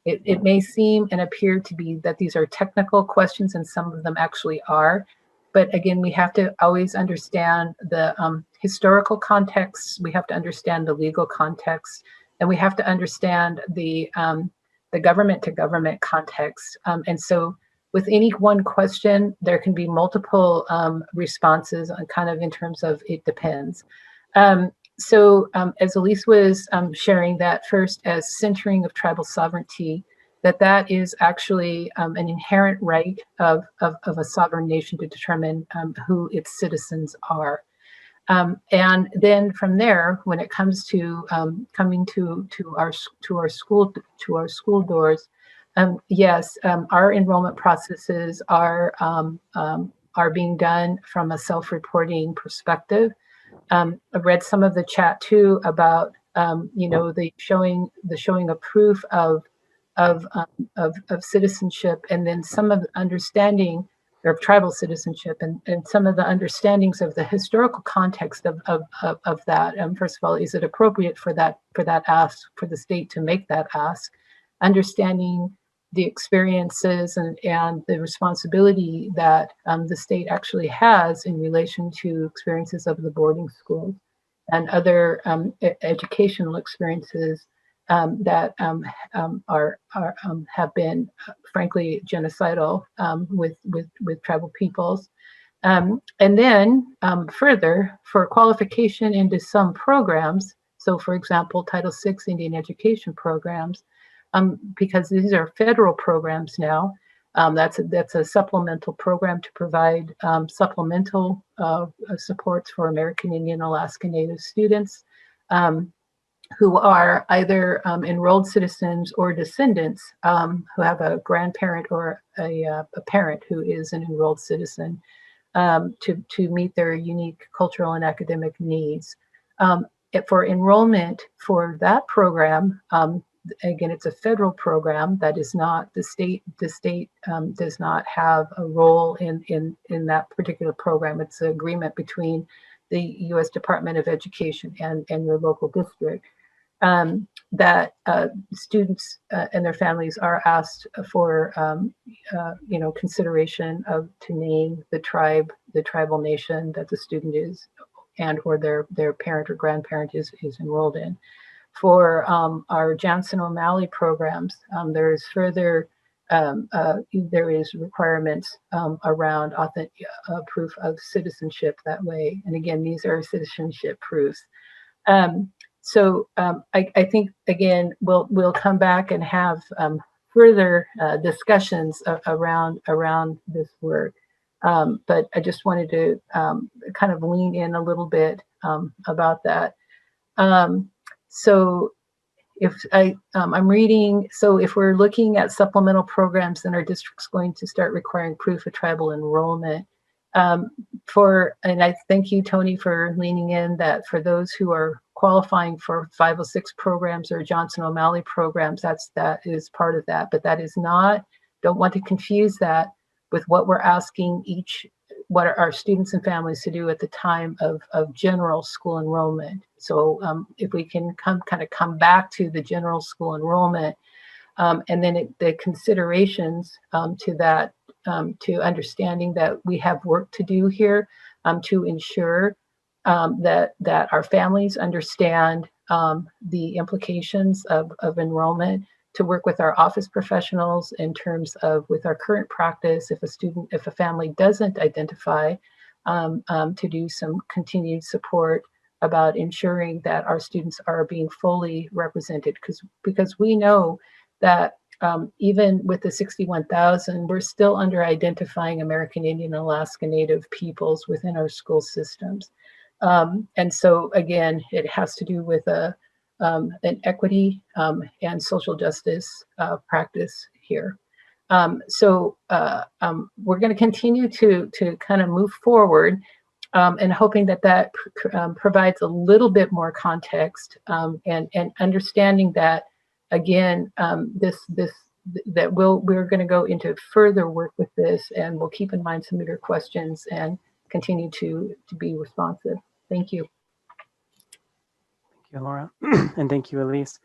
It may seem and appear to be that these are technical questions, and some of them actually are. But again, we have to always understand the historical context. We have to understand the legal context, and we have to understand the government to government context. And so with any one question, there can be multiple responses kind of in terms of it depends. So as Elise was sharing that first as centering of tribal sovereignty, that is actually an inherent right of a sovereign nation to determine who its citizens are. And then from there, when it comes to coming to our school doors, yes, our enrollment processes are being done from a self-reporting perspective. I've read some of the chat too about the showing of proof of citizenship, and then some of the understanding or tribal citizenship, and some of the understandings of the historical context of that. First of all, is it appropriate for that ask, for the state to make that ask? Understanding the experiences and the responsibility that the state actually has in relation to experiences of the boarding schools and other educational experiences that have been, frankly, genocidal with tribal peoples. And then further, for qualification into some programs, so for example, Title VI Indian education programs, because these are federal programs now, that's a supplemental program to provide supplemental supports for American Indian Alaska Native students who are either enrolled citizens or descendants who have a grandparent or a parent who is an enrolled citizen to meet their unique cultural and academic needs. For enrollment for that program, again, it's a federal program that is not the state. The state does not have a role in that particular program. It's an agreement between the U.S. Department of Education and your local district. That students and their families are asked for, consideration to name the tribal nation that the student is, and or their parent or grandparent is enrolled in. For our Johnson O'Malley programs, there is further there is requirements around proof of citizenship that way. And again, these are citizenship proofs. So I think, again, we'll come back and have further discussions around this work. But I just wanted to kind of lean in a little bit about that. So if I'm reading, so if we're looking at supplemental programs, then our district's going to start requiring proof of tribal enrollment. And I thank you, Tony, for leaning in that for those who are qualifying for 506 programs or Johnson O'Malley programs, that is part of that. But that is not, don't want to confuse that with what we're asking what are our students and families to do at the time of general school enrollment. So if we can come back to the general school enrollment, and then the considerations to that, to understanding that we have work to do here to ensure that our families understand the implications of enrollment, to work with our office professionals in terms of with our current practice, if a family doesn't identify, to do some continued support about ensuring that our students are being fully represented, because we know that even with the 61,000, we're still under identifying American Indian and Alaska Native peoples within our school systems. And so again, it has to do with an equity and social justice practice here. So we're going to continue to kind of move forward and hoping that provides a little bit more context and understanding that, again, that we're going to go into further work with this, and we'll keep in mind some of your questions and continue to be responsive. Thank you. Thank you, Laura. And thank you, Elise.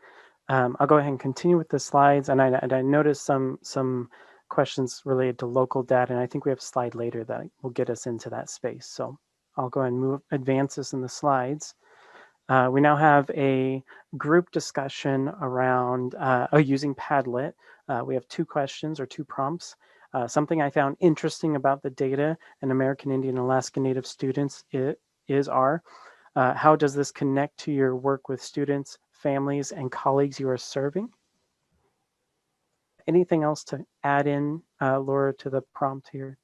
I'll go ahead and continue with the slides. And I noticed some questions related to local data, and I think we have a slide later that will get us into that space. So I'll go ahead and advance this in the slides. We now have a group discussion around using Padlet. We have two questions or two prompts. Something I found interesting about the data and American Indian and Alaska Native students how does this connect to your work with students, families, and colleagues you are serving? Anything else to add in, Laura, to the prompt here?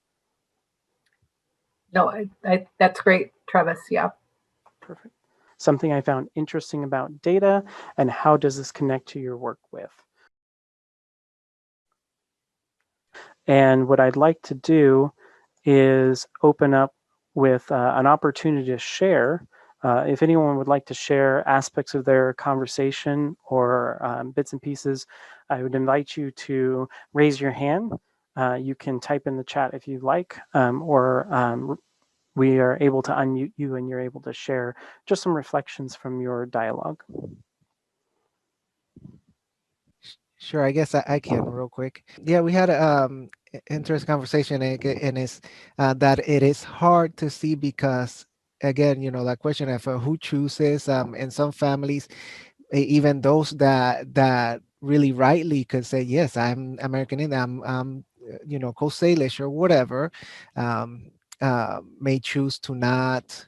No, that's great, Travis. Yeah. Perfect. Something I found interesting about data, and how does this connect to your work with? And what I'd like to do is open up with an opportunity to share. If anyone would like to share aspects of their conversation or bits and pieces, I would invite you to raise your hand. You can type in the chat if you like, or we are able to unmute you and you're able to share just some reflections from your dialogue. Sure, I guess I can real quick. Yeah, we had interesting conversation, and it's that it is hard to see because, again, that question of who chooses. In some families, even those that really rightly could say, yes, I'm American Indian, I'm Coast Salish or whatever, um, may choose to not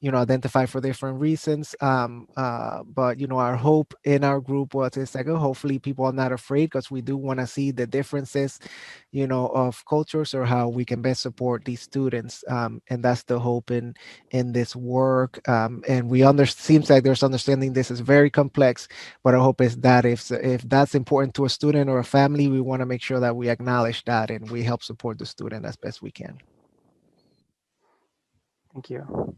identify for different reasons. But our hope in our group was, it's like, oh, hopefully people are not afraid, because we do want to see the differences of cultures, or how we can best support these students. And that's the hope in this work. And seems like there's understanding this is very complex, but our hope is that if that's important to a student or a family, we want to make sure that we acknowledge that and we help support the student as best we can. Thank you.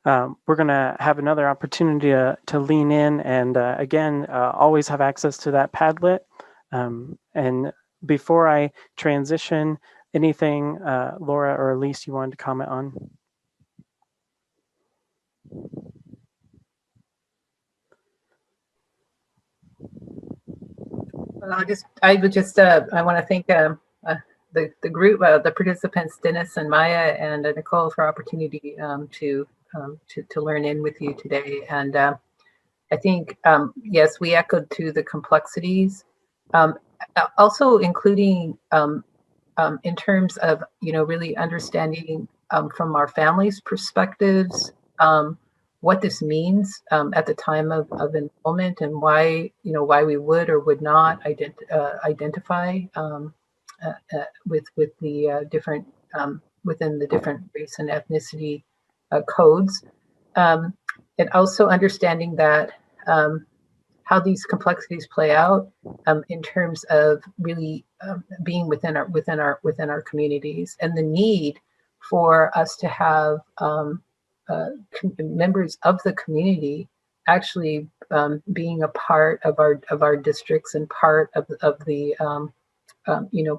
We're going to have another opportunity to lean in and again, always have access to that Padlet. And before I transition, anything Laura or Elise you wanted to comment on? Well, I want to thank the group, the participants, Dennis and Maya and Nicole, for opportunity to learn in with you today. And I think, yes, we echoed to the complexities, also including in terms of, really understanding from our families' perspectives, what this means at the time of enrollment, and why we would or would not identify with the different within the different race and ethnicity codes, and also understanding that how these complexities play out in terms of really being within our communities, and the need for us to have members of the community actually being a part of our districts, and part of the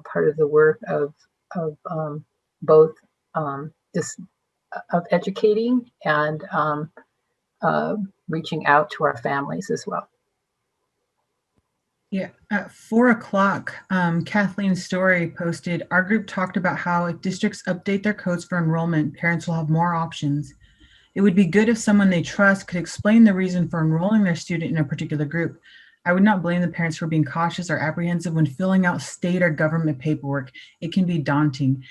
part of the work of both this of educating and reaching out to our families as well. Yeah, at 4 o'clock, Kathleen Story posted, our group talked about how if districts update their codes for enrollment, parents will have more options. It would be good if someone they trust could explain the reason for enrolling their student in a particular group. I would not blame the parents for being cautious or apprehensive when filling out state or government paperwork. It can be daunting.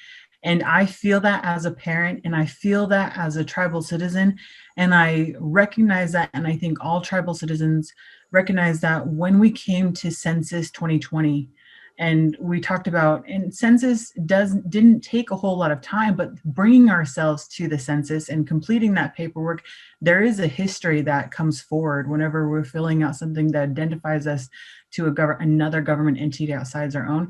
And I feel that as a parent, and I feel that as a tribal citizen, and I recognize that, and I think all tribal citizens recognize that when we came to Census 2020, and we talked about, and census didn't take a whole lot of time, but bringing ourselves to the census and completing that paperwork, there is a history that comes forward whenever we're filling out something that identifies us to another government entity outside our own.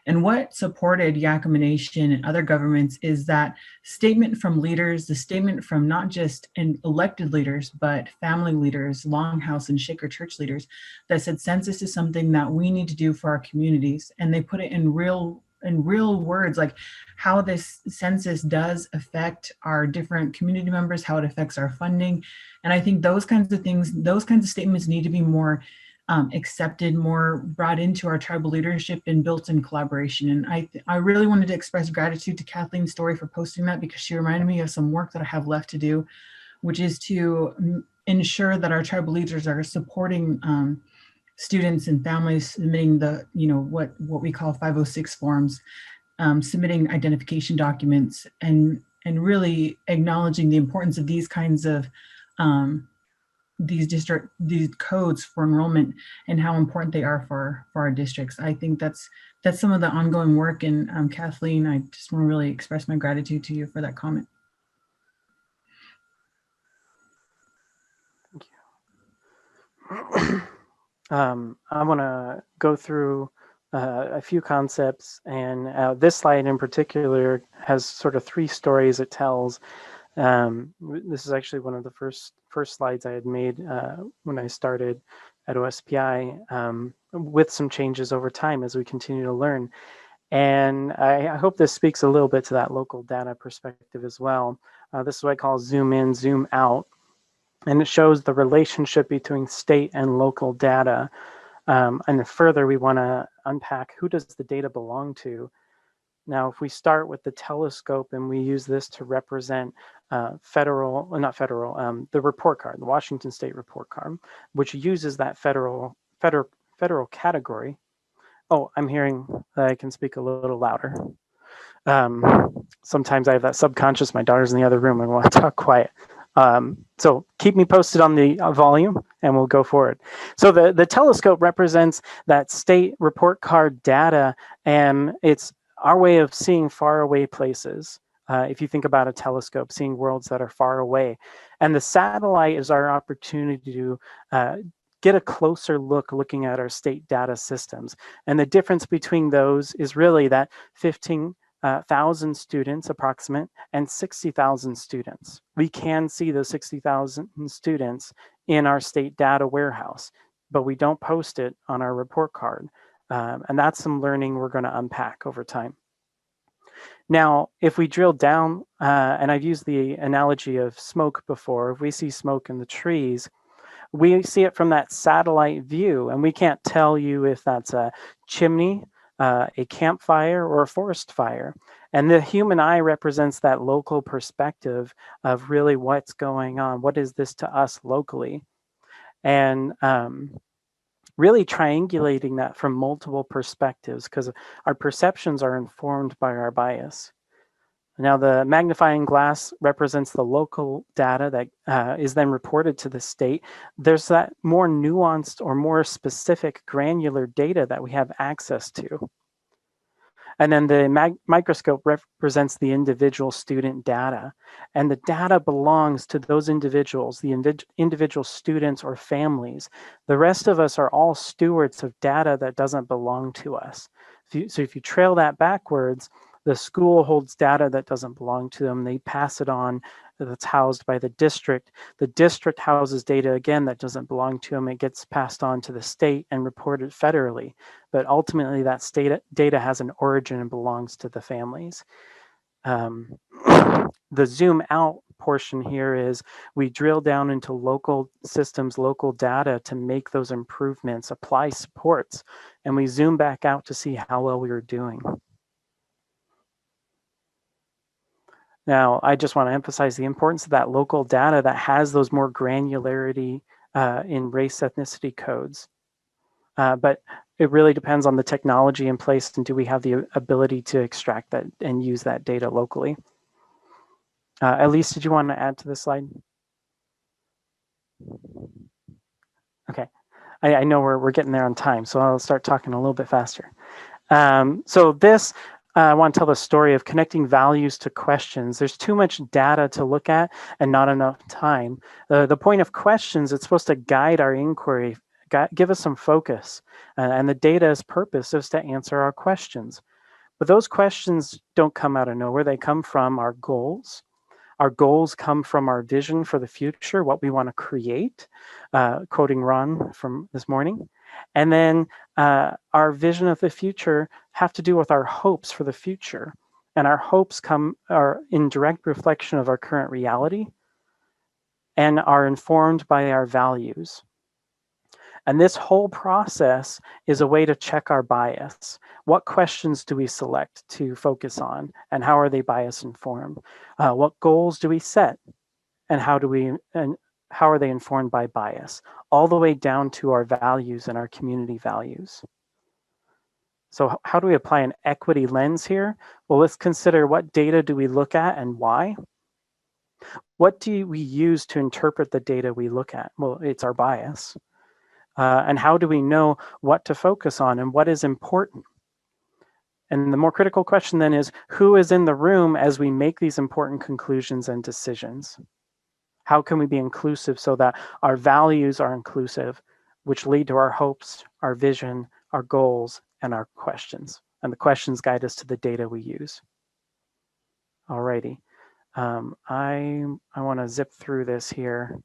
And what supported Yakama Nation and other governments is that statement from leaders, the statement from not just elected leaders, but family leaders, Longhouse and Shaker church leaders, that said census is something that we need to do for our communities. And they put it in real words, like how this census does affect our different community members, how it affects our funding. And I think those kinds of things, those kinds of statements need to be more accepted, more brought into our tribal leadership and built in collaboration. And I really wanted to express gratitude to Kathleen Story for posting that, because she reminded me of some work that I have left to do, which is to ensure that our tribal leaders are supporting students and families submitting the, what we call 506 forms, submitting identification documents, and really acknowledging the importance of these kinds of these codes for enrollment and how important they are for our districts. I think that's some of the ongoing work. And Kathleen, I just want to really express my gratitude to you for that comment. Thank you. I want to go through a few concepts, and this slide in particular has sort of 3 stories it tells. This is actually one of the first slides I had made when I started at waOSPI. with some changes over time as we continue to learn. And I hope this speaks a little bit to that local data perspective as well. This is what I call zoom in, zoom out. And it shows the relationship between state and local data. And further, we want to unpack who does the data belong to. Now, if we start with the telescope and we use this to represent the report card, the Washington State report card, which uses that federal category. Oh, I'm hearing that I can speak a little louder. Sometimes I have that subconscious, my daughter's in the other room and want to talk quiet. So keep me posted on the volume and we'll go forward. So the telescope represents that state report card data, and it's our way of seeing far away places. If you think about a telescope, seeing worlds that are far away. And the satellite is our opportunity to get a closer look looking at our state data systems. And the difference between those is really that 15,000 students approximate and 60,000 students. We can see those 60,000 students in our state data warehouse, but we don't post it on our report card. And that's some learning we're going to unpack over time. Now, if we drill down, and I've used the analogy of smoke before, if we see smoke in the trees, we see it from that satellite view, and we can't tell you if that's a chimney, a campfire, or a forest fire. And the human eye represents that local perspective of really what's going on. What is this to us locally? And really triangulating that from multiple perspectives, because our perceptions are informed by our bias. Now, the magnifying glass represents the local data that is then reported to the state. There's that more nuanced or more specific granular data that we have access to. And then the microscope represents the individual student data. And the data belongs to those individuals, the individual students or families. The rest of us are all stewards of data that doesn't belong to us. So if you trail that backwards, the school holds data that doesn't belong to them. They pass it on. That's housed by the district. The district houses data, again, that doesn't belong to them. It gets passed on to the state and reported federally. But ultimately, that state data has an origin and belongs to the families. The zoom out portion here is we drill down into local systems, local data to make those improvements, apply supports, and we zoom back out to see how well we were doing. Now, I just want to emphasize the importance of that local data that has those more granularity in race ethnicity codes. But it really depends on the technology in place and do we have the ability to extract that and use that data locally. Elise, did you want to add to this slide? Okay, I know we're getting there on time, so I'll start talking a little bit faster. So this, I want to tell the story of connecting values to questions. There's too much data to look at and not enough time. The point of questions, it's supposed to guide our inquiry, give us some focus. And the data's purpose is to answer our questions. But those questions don't come out of nowhere. They come from our goals. Our goals come from our vision for the future, what we want to create, quoting Ron from this morning. And then our vision of the future have to do with our hopes for the future. And our hopes are in direct reflection of our current reality and are informed by our values. And this whole process is a way to check our bias. What questions do we select to focus on, and how are they bias informed? What goals do we set, and how are they informed by bias? All the way down to our values and our community values. So how do we apply an equity lens here? Well, let's consider what data do we look at and why? What do we use to interpret the data we look at? Well, it's our bias. And how do we know what to focus on and what is important? And the more critical question then is, who is in the room as we make these important conclusions and decisions? How can we be inclusive so that our values are inclusive, which lead to our hopes, our vision, our goals, and our questions? And the questions guide us to the data we use. Alrighty, I want to zip through this here.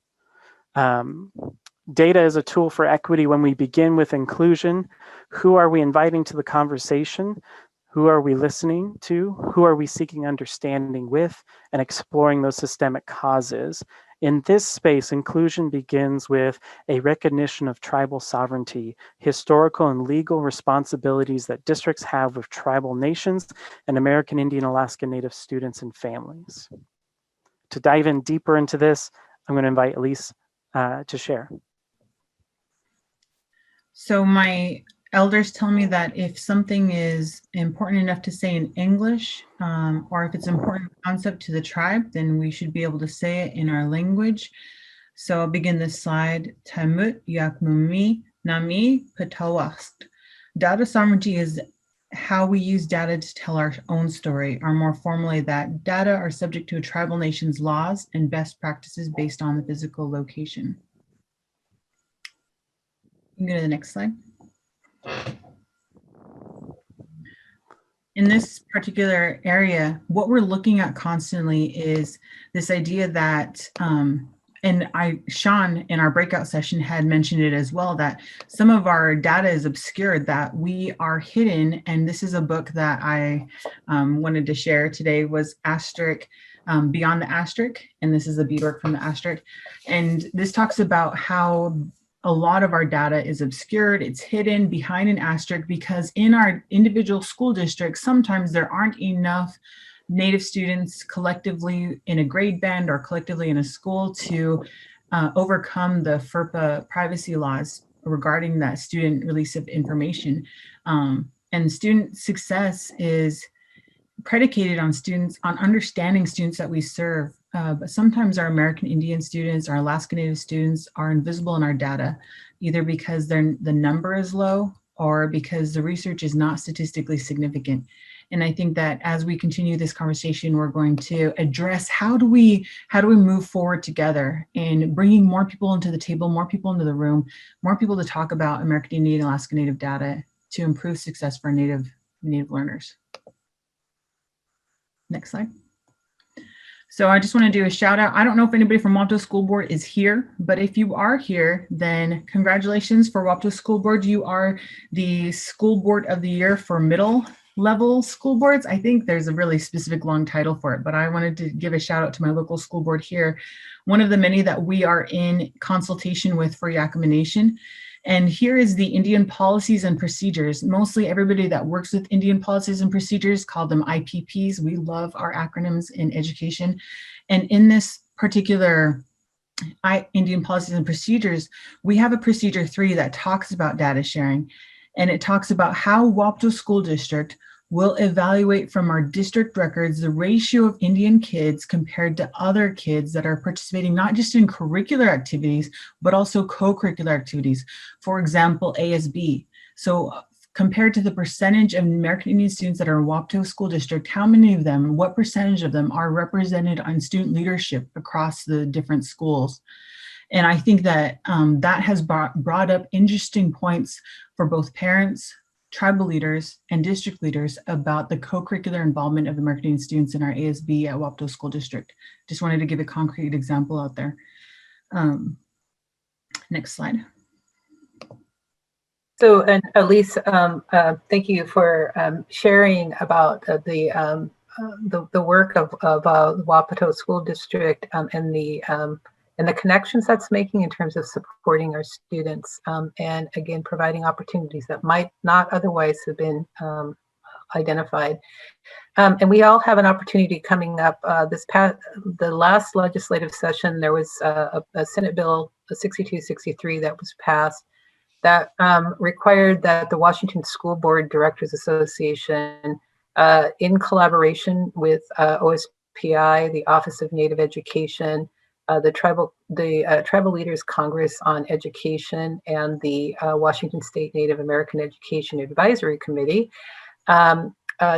Data is a tool for equity when we begin with inclusion. Who are we inviting to the conversation? Who are we listening to? Who are we seeking understanding with and exploring those systemic causes? In this space, inclusion begins with a recognition of tribal sovereignty, historical and legal responsibilities that districts have with tribal nations and American Indian Alaska Native students and families. To dive in deeper into this, I'm going to invite Elese to share. So my elders tell me that if something is important enough to say in English, or if it's an important concept to the tribe, then we should be able to say it in our language. So I'll begin this slide. Tamut yakmumi nami patawast. Data sovereignty is how we use data to tell our own story, or more formally, that data are subject to a tribal nation's laws and best practices based on the physical location. You can go to the next slide. In this particular area, what we're looking at constantly is this idea that, and Sean in our breakout session had mentioned it as well, that some of our data is obscured, that we are hidden. And this is a book that I wanted to share today, was Asterisk, Beyond the Asterisk. And this is a beadwork from the Asterisk. And this talks about how a lot of our data is obscured, it's hidden behind an asterisk, because in our individual school districts, sometimes there aren't enough Native students collectively in a grade band or collectively in a school to overcome the FERPA privacy laws regarding that student release of information. And student success is predicated on students, on understanding students that we serve. But sometimes our American Indian students, our Alaskan Native students are invisible in our data, either because the number is low or because the research is not statistically significant. And I think that as we continue this conversation, we're going to address how do we move forward together in bringing more people into the table, more people into the room, more people to talk about American Indian and Alaska Native data to improve success for Native learners. Next slide. So I just want to do a shout out. I don't know if anybody from WAPTO School Board is here, but if you are here, then congratulations for WAPTO School Board. You are the School Board of the Year for middle level school boards. I think there's a really specific long title for it, but I wanted to give a shout out to my local school board here, one of the many that we are in consultation with for Yakama Nation. And here is the Indian policies and procedures. Mostly everybody that works with Indian policies and procedures call them IPPs. We love our acronyms in education. And in this particular Indian policies and procedures, we have a procedure 3 that talks about data sharing. And it talks about how WAPTO School District will evaluate from our district records the ratio of Indian kids compared to other kids that are participating not just in curricular activities, but also co-curricular activities. For example, ASB. So compared to the percentage of American Indian students that are in WAPTO School District, how many of them, what percentage of them are represented on student leadership across the different schools? And I think that that has brought up interesting points for both parents, tribal leaders, and district leaders about the co-curricular involvement of American Indian students in our ASB at WAPTO School District. Just wanted to give a concrete example out there. Next slide. So, and Elese, thank you for sharing about the work of WAPTO School District and the connections that's making in terms of supporting our students, and again, providing opportunities that might not otherwise have been identified. And we all have an opportunity coming up. The last legislative session, there was a Senate Bill 6263 that was passed that required that the Washington School Board Directors Association, in collaboration with waOSPI, the Office of Native Education, the Tribal Leaders Congress on Education, and the Washington State Native American Education Advisory Committee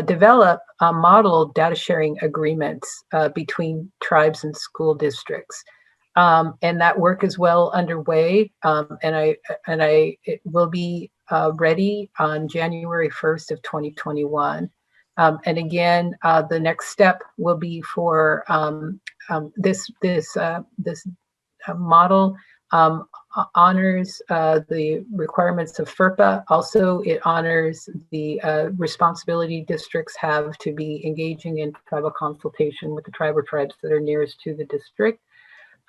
develop model data sharing agreements between tribes and school districts. And that work is well underway, and it will be ready on January 1st of 2021. And again, the next step will be for this model honors the requirements of FERPA. Also, it honors the responsibility districts have to be engaging in tribal consultation with the tribe or tribes that are nearest to the district.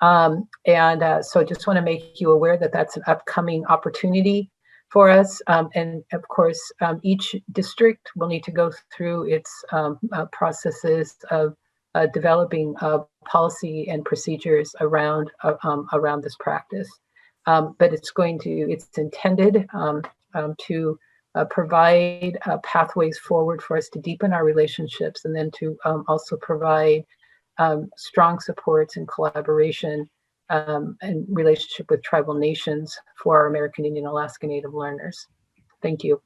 So I just want to make you aware that that's an upcoming opportunity for us. And of course, each district will need to go through its processes of developing policy and procedures around this practice. But it's intended to provide pathways forward for us to deepen our relationships, and then to also provide strong supports and collaboration and relationship with tribal nations for our American Indian Alaska Native learners. Thank you.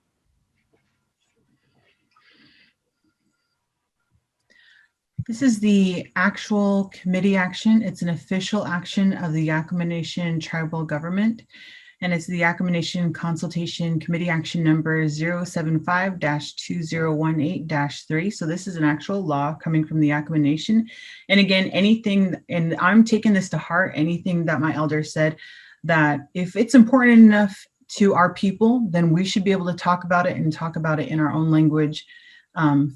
This is the actual committee action. It's an official action of the Yakama Nation tribal government, and it's the Yakama Nation Consultation Committee Action number 075-2018-3. So this is an actual law coming from the Yakama Nation. And again, anything, and I'm taking this to heart, anything that my elders said, that if it's important enough to our people, then we should be able to talk about it, and talk about it in our own language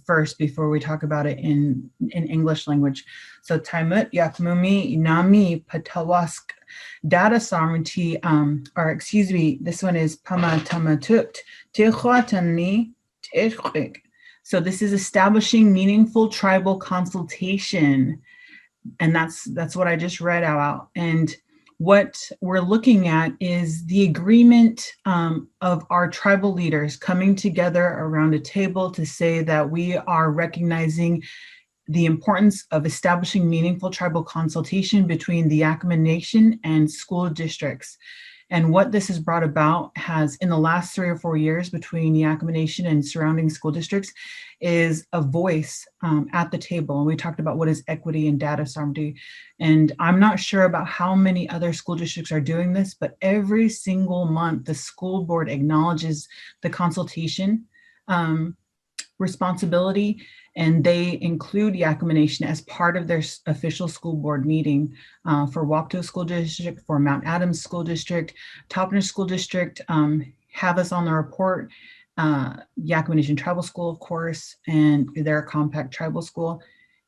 first before we talk about it in English language. So Taimut Yakmumi Inami Patawask Data Sovereignty, or excuse me, this one is Pamatamatut Tihuatani Tishik. So this is establishing meaningful tribal consultation. And that's what I just read out. And what we're looking at is the agreement of our tribal leaders coming together around a table to say that we are recognizing the importance of establishing meaningful tribal consultation between the Yakama Nation and school districts. And what this has brought about has, in the last 3 or 4 years, between Yakama Nation and surrounding school districts, is a voice at the table. And we talked about what is equity and data sovereignty. And I'm not sure about how many other school districts are doing this, but every single month, the school board acknowledges the consultation responsibility, and they include Yakama Nation as part of their official school board meeting for Wapto School District, for Mount Adams School District, Toppenish School District, have us on the report, Yakama Nation Tribal School, of course, and their compact tribal school.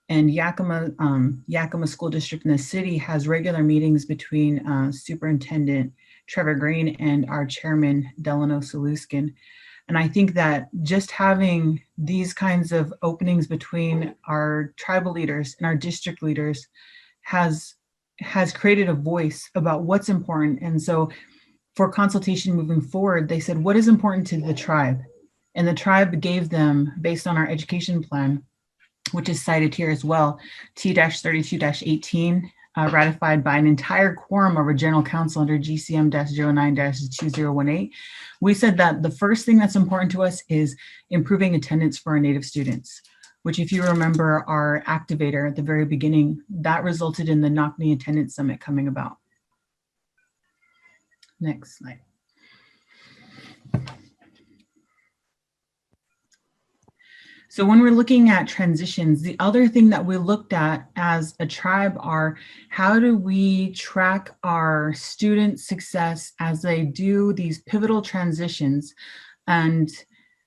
And Yakama School District in the city has regular meetings between Superintendent Trevor Green and our chairman, Delano Saluskin. And I think that just having these kinds of openings between our tribal leaders and our district leaders has created a voice about what's important. And so for consultation moving forward, they said, what is important to the tribe? And the tribe gave them, based on our education plan, which is cited here as well, T-32-18, ratified by an entire quorum of our general council under GCM-09-2018. We said that the first thing that's important to us is improving attendance for our Native students, which, if you remember our activator at the very beginning, that resulted in the NOCNI Attendance Summit coming about. Next slide. So when we're looking at transitions, the other thing that we looked at as a tribe are, how do we track our student success as they do these pivotal transitions? And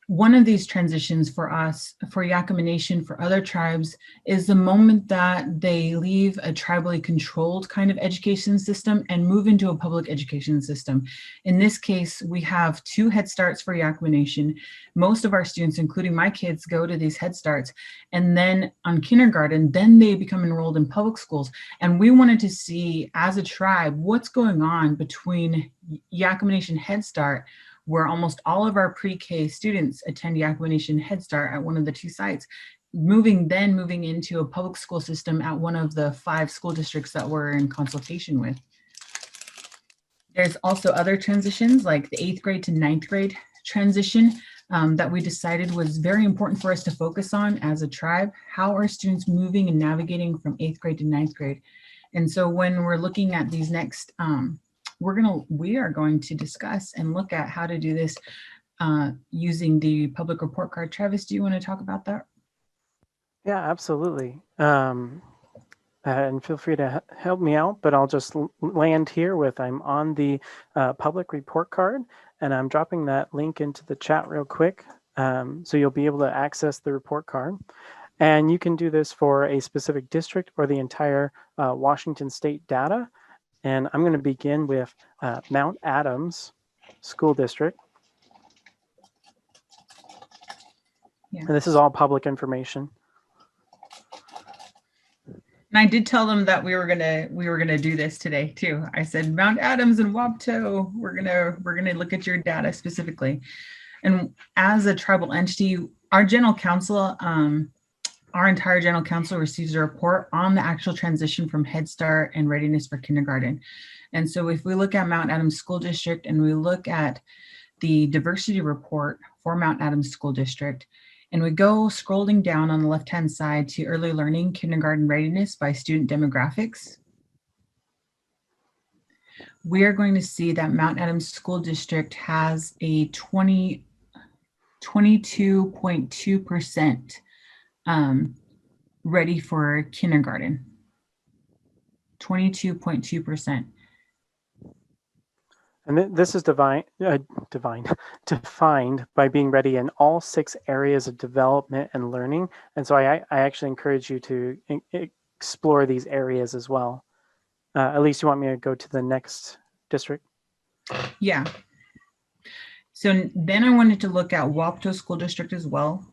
one of these transitions for us, for Yakama Nation, for other tribes, is the moment that they leave a tribally controlled kind of education system and move into a public education system. In this case, we have 2 Head Starts for Yakama Nation. Most of our students, including my kids, go to these Head Starts, and then on kindergarten, then they become enrolled in public schools. And we wanted to see, as a tribe, what's going on between Yakama Nation Head Start, where almost all of our pre-K students attend Yakama Nation Head Start at one of the 2 sites, moving into a public school system at one of the 5 school districts that we're in consultation with. There's also other transitions, like the 8th grade to 9th grade transition, that we decided was very important for us to focus on as a tribe. How are students moving and navigating from 8th grade to 9th grade? And so when we're looking at these next, we are going to discuss and look at how to do this using the public report card. Travis, do you want to talk about that? Yeah, absolutely. and feel free to help me out, but I'll just land here with I'm on the public report card, and I'm dropping that link into the chat real quick, so you'll be able to access the report card. And you can do this for a specific district or the entire Washington state data. And I'm going to begin with Mount Adams School District. Yeah. And this is all public information. And I did tell them that we were gonna do this today too. I said Mount Adams and WAPTO, we're gonna look at your data specifically. And as a tribal entity, our general council, our entire general council receives a report on the actual transition from Head Start and readiness for kindergarten. And so if we look at Mount Adams School District and we look at the diversity report for Mount Adams School District, and we go scrolling down on the left-hand side to early learning, kindergarten readiness by student demographics, we are going to see that Mount Adams School District has a 22.2% ready for kindergarten. 22.2%. And this is defined by being ready in all 6 areas of development and learning. And so I actually encourage you to explore these areas as well. Elise, you want me to go to the next district? Yeah. So then I wanted to look at WAPTO School District as well.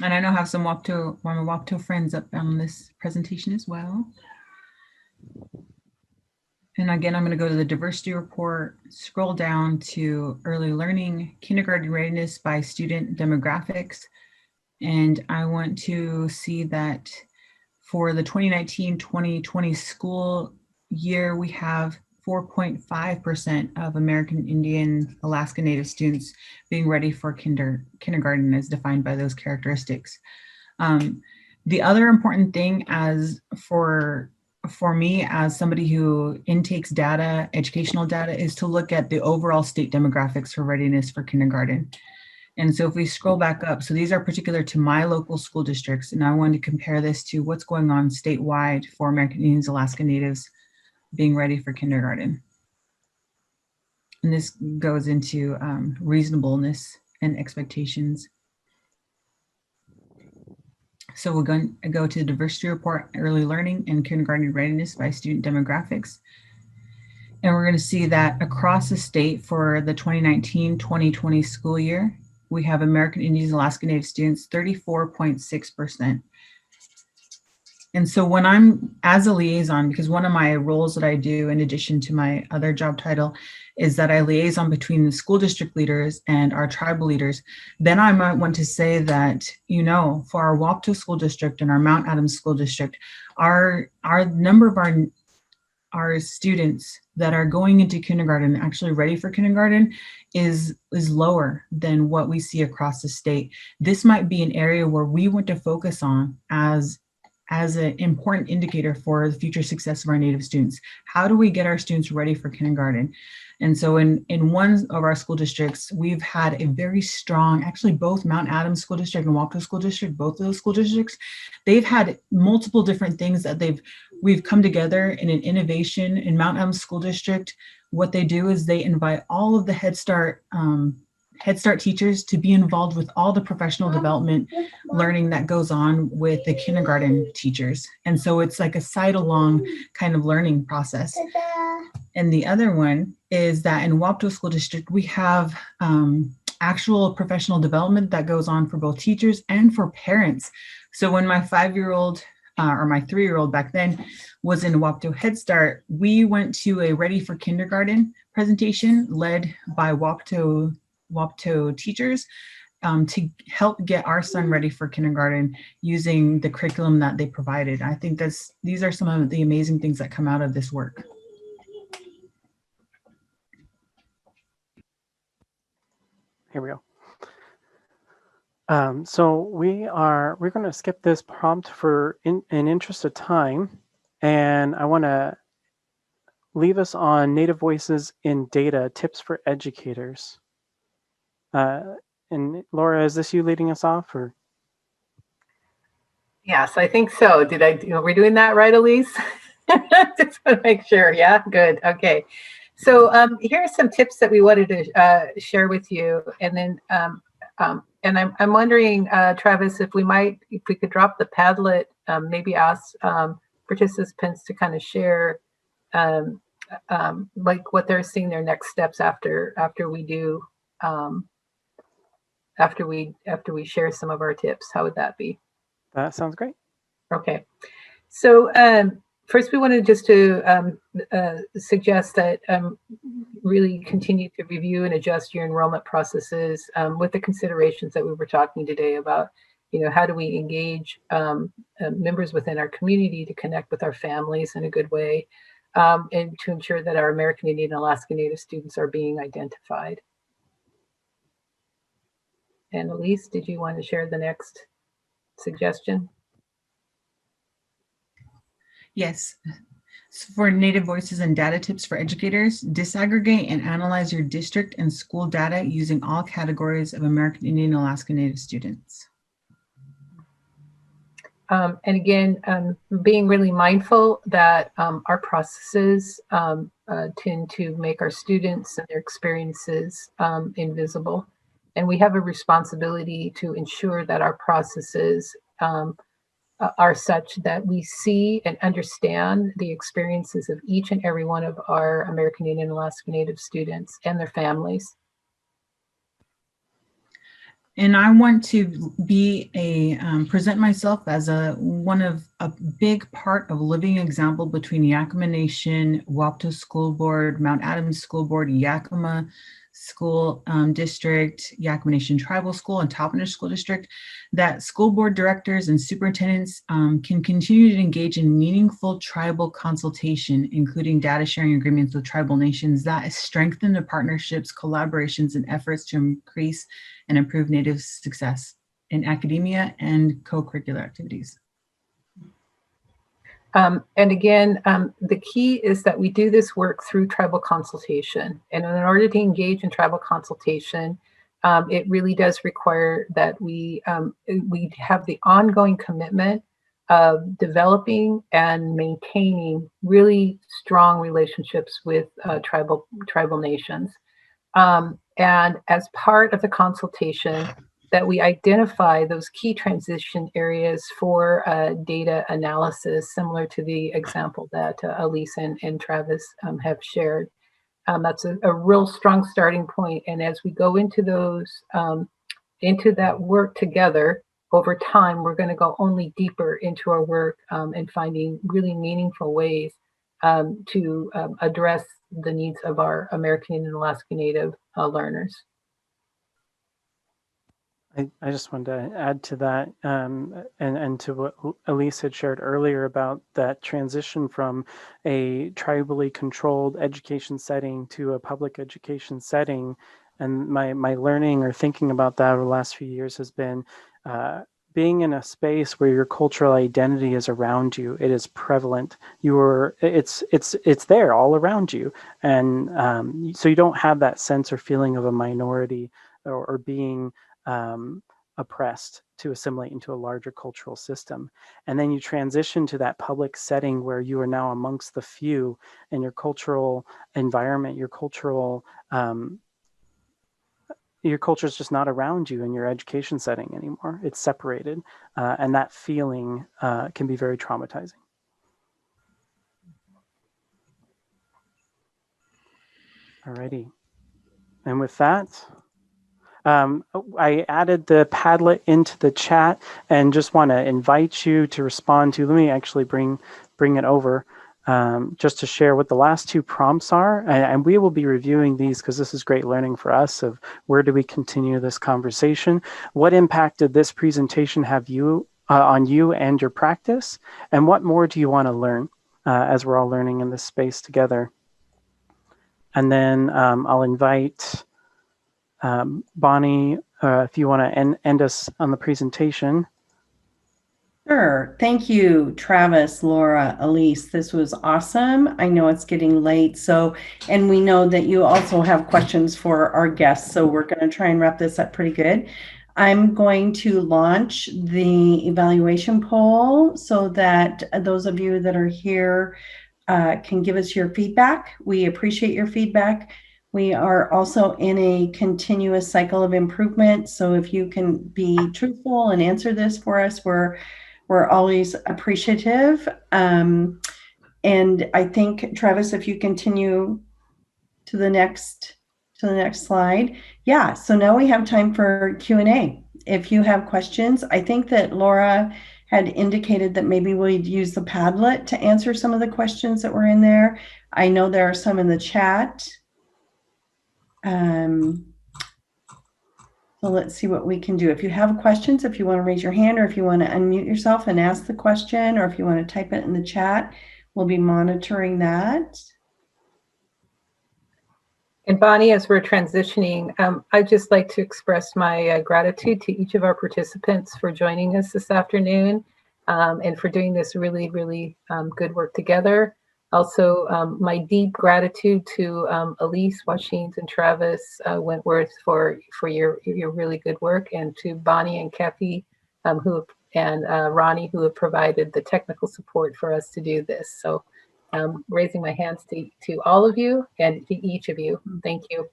And I know I have some WAPTO friends up on this presentation as well. And again, I'm going to go to the diversity report, scroll down to early learning, kindergarten readiness by student demographics. And I want to see that for the 2019-2020 school year, we have 4.5% of American Indian Alaska Native students being ready for kindergarten as defined by those characteristics. The other important thing for me as somebody who intakes data, educational data, is to look at the overall state demographics for readiness for kindergarten. And so if we scroll back up, so these are particular to my local school districts, and I wanted to compare this to what's going on statewide for American Indians, Alaska Natives being ready for kindergarten. And this goes into reasonableness and expectations. So we're going to go to the diversity report, early learning and kindergarten readiness by student demographics. And we're going to see that across the state for the 2019-2020 school year, we have American Indians, Alaska Native students, 34.6%. And so when I'm as a liaison, because one of my roles that I do in addition to my other job title is that I liaison between the school district leaders and our tribal leaders, then I might want to say that, you know, for our WAPTO school district and our Mount Adams school district, our number of our students that are going into kindergarten, actually ready for kindergarten, is lower than what we see across the state. This might be an area where we want to focus on as an important indicator for the future success of our Native students. How do we get our students ready for kindergarten? And so in one of our school districts, we've had a very strong, actually both Mount Adams School District and WAPTO School District, both of those school districts, they've had multiple different things that we've come together in an innovation. In Mount Adams School District, what they do is they invite all of the Head Start teachers to be involved with all the professional development learning that goes on with the kindergarten teachers. And so it's like a side-along kind of learning process. And the other one is that in WAPTO School District, we have actual professional development that goes on for both teachers and for parents. So when my 5-year-old or my 3-year-old back then was in WAPTO Head Start, we went to a Ready for Kindergarten presentation led by WAPTO teachers to help get our son ready for kindergarten using the curriculum that they provided. I think these are some of the amazing things that come out of this work. Here we go. So we're going to skip this prompt for in interest of time, and I want to leave us on Native Voices in Data, Tips for Educators. And Laura, is this you leading us off, or? Yes, I think so. Are we doing that right, Elise? Just want to make sure. Yeah, good. Okay. So here are some tips that we wanted to share with you, and then and I'm wondering, Travis, if we could drop the Padlet, maybe ask participants to kind of share um, like what they're seeing their next steps after we do after we share some of our tips. How would that be? That sounds great. Okay. So first, we wanted just to suggest that really continue to review and adjust your enrollment processes with the considerations that we were talking today about. How do we engage members within our community to connect with our families in a good way, and to ensure that our American Indian and Alaska Native students are being identified. And Elise, did you want to share the next suggestion? Yes. So for Native Voices and data tips for educators, disaggregate and analyze your district and school data using all categories of American Indian and Alaska Native students. And again, being really mindful that our processes tend to make our students and their experiences invisible. And we have a responsibility to ensure that our processes are such that we see and understand the experiences of each and every one of our American Indian and Alaska Native students and their families. And I want to be present myself as a big part of living example between Yakama Nation, waOSPI School Board, Mount Adams School Board, Yakama School District, Yakama Nation Tribal School, and Toppenish School District, that school board directors and superintendents can continue to engage in meaningful tribal consultation, including data sharing agreements with tribal nations that strengthen the partnerships, collaborations, and efforts to increase and improve Native success in academia and co-curricular activities. And again, the key is that we do this work through tribal consultation. And in order to engage in tribal consultation, it really does require that we have the ongoing commitment of developing and maintaining really strong relationships with tribal nations. And as part of the consultation, that we identify those key transition areas for data analysis, similar to the example that Elise and Travis have shared. That's a real strong starting point. And as we go into into that work together, over time, we're going to go only deeper into our work and finding really meaningful ways to address the needs of our American and Alaska Native learners. I just wanted to add to that and to what Elise had shared earlier about that transition from a tribally controlled education setting to a public education setting. And my learning or thinking about that over the last few years has been being in a space where your cultural identity is around you. It is prevalent. It's there all around you. And so you don't have that sense or feeling of a minority or being oppressed to assimilate into a larger cultural system. And then you transition to that public setting where you are now amongst the few, and your cultural environment, your culture is just not around you in your education setting anymore. It's separated, and that feeling can be very traumatizing. Alrighty, and with that, I added the Padlet into the chat and just want to invite you to respond to. Let me actually bring it over just to share what the last two prompts are. And we will be reviewing these because this is great learning for us of where do we continue this conversation. What impact did this presentation have on you and your practice? And what more do you want to learn as we're all learning in this space together? And then I'll invite Bonnie, if you want to end us on the presentation. Sure. Thank you, Travis, Laura, Elise. This was awesome. I know it's getting late, and we know that you also have questions for our guests, so we're going to try and wrap this up pretty good. I'm going to launch the evaluation poll so that those of you that are here can give us your feedback. We appreciate your feedback. We are also in a continuous cycle of improvement. So if you can be truthful and answer this for us, we're always appreciative. And I think, Travis, if you continue to the next slide. Yeah, so now we have time for Q&A. If you have questions, I think that Laura had indicated that maybe we'd use the Padlet to answer some of the questions that were in there. I know there are some in the chat. So let's see what we can do. If you have questions, if you want to raise your hand or if you want to unmute yourself and ask the question, or if you want to type it in the chat, we'll be monitoring that. And Bonnie, as we're transitioning, I'd just like to express my gratitude to each of our participants for joining us this afternoon and for doing this really, really good work together. Also, my deep gratitude to Elese Washines and Travis Wentworth for your really good work, and to Bonnie and Kathy and Ronnie, who have provided the technical support for us to do this. So raising my hands to all of you and to each of you. Thank you.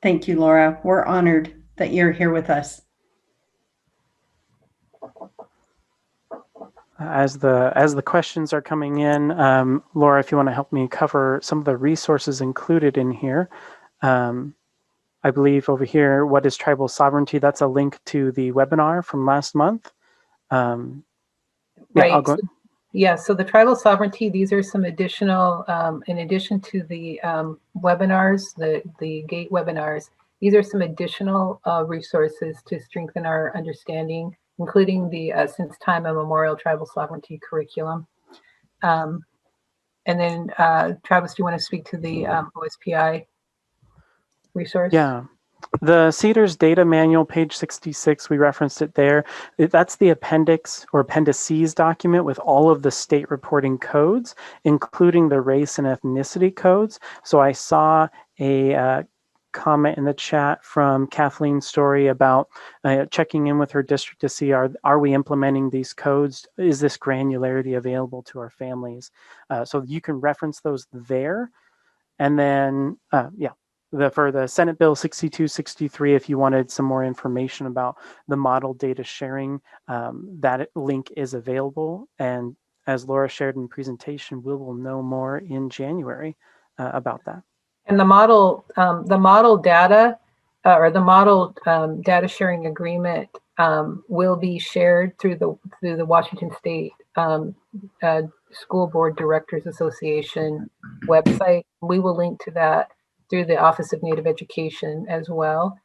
Thank you, Laura. We're honored that you're here with us. As the questions are coming in, Laura, if you want to help me cover some of the resources included in here. I believe over here, what is tribal sovereignty? That's a link to the webinar from last month. Right. Yeah, so the tribal sovereignty, these are some additional, in addition to the webinars, the GATE webinars, these are some additional resources to strengthen our understanding, including the Since Time Immemorial Tribal Sovereignty curriculum. And then Travis, do you want to speak to the waOSPI resource? Yeah. The CEDARS data manual, page 66, we referenced it there. That's the appendix or appendices document with all of the state reporting codes, including the race and ethnicity codes. So I saw a comment in the chat from Kathleen Story about checking in with her district to see are we implementing these codes? Is this granularity available to our families? So you can reference those there. And then, yeah. For the Senate Bill 6263, if you wanted some more information about the model data sharing, that link is available. And as Laura shared in the presentation, we will know more in January about that. And the model data or the model data sharing agreement will be shared through the Washington State School Board Directors Association website. We will link to that through the Office of Native Education as well.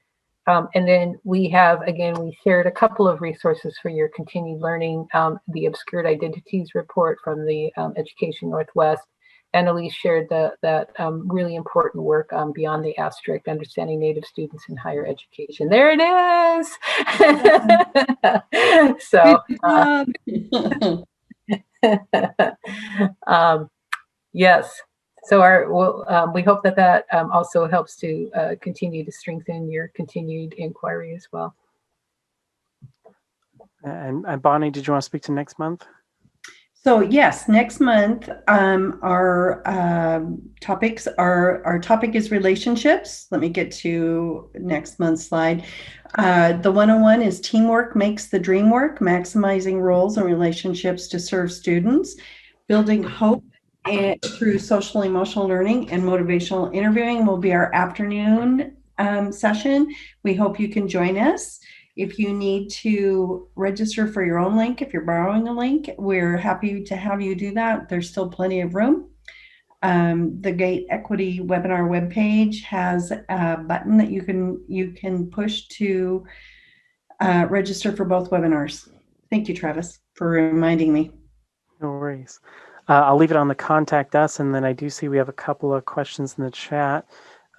And then we have, again, we shared a couple of resources for your continued learning, the Obscured Identities report from the Education Northwest, and Elese shared that really important work Beyond the Asterisk, Understanding Native Students in Higher Education. There it is! So, yes. So we hope that also helps to continue to strengthen your continued inquiry as well. And Bonnie, did you want to speak to next month? So yes, next month our topic is relationships. Let me get to next month's slide. The 101 is Teamwork Makes the Dream Work, Maximizing Roles and Relationships to Serve Students, Building Hope through Social Emotional Learning, and Motivational Interviewing will be our afternoon session. We hope you can join us. If you need to register for your own link, if you're borrowing a link, we're happy to have you do that. There's still plenty of room. The GATE Equity webinar webpage has a button that you can push to register for both webinars. Thank you, Travis, for reminding me. No worries. I'll leave it on the contact us, and then I do see we have a couple of questions in the chat.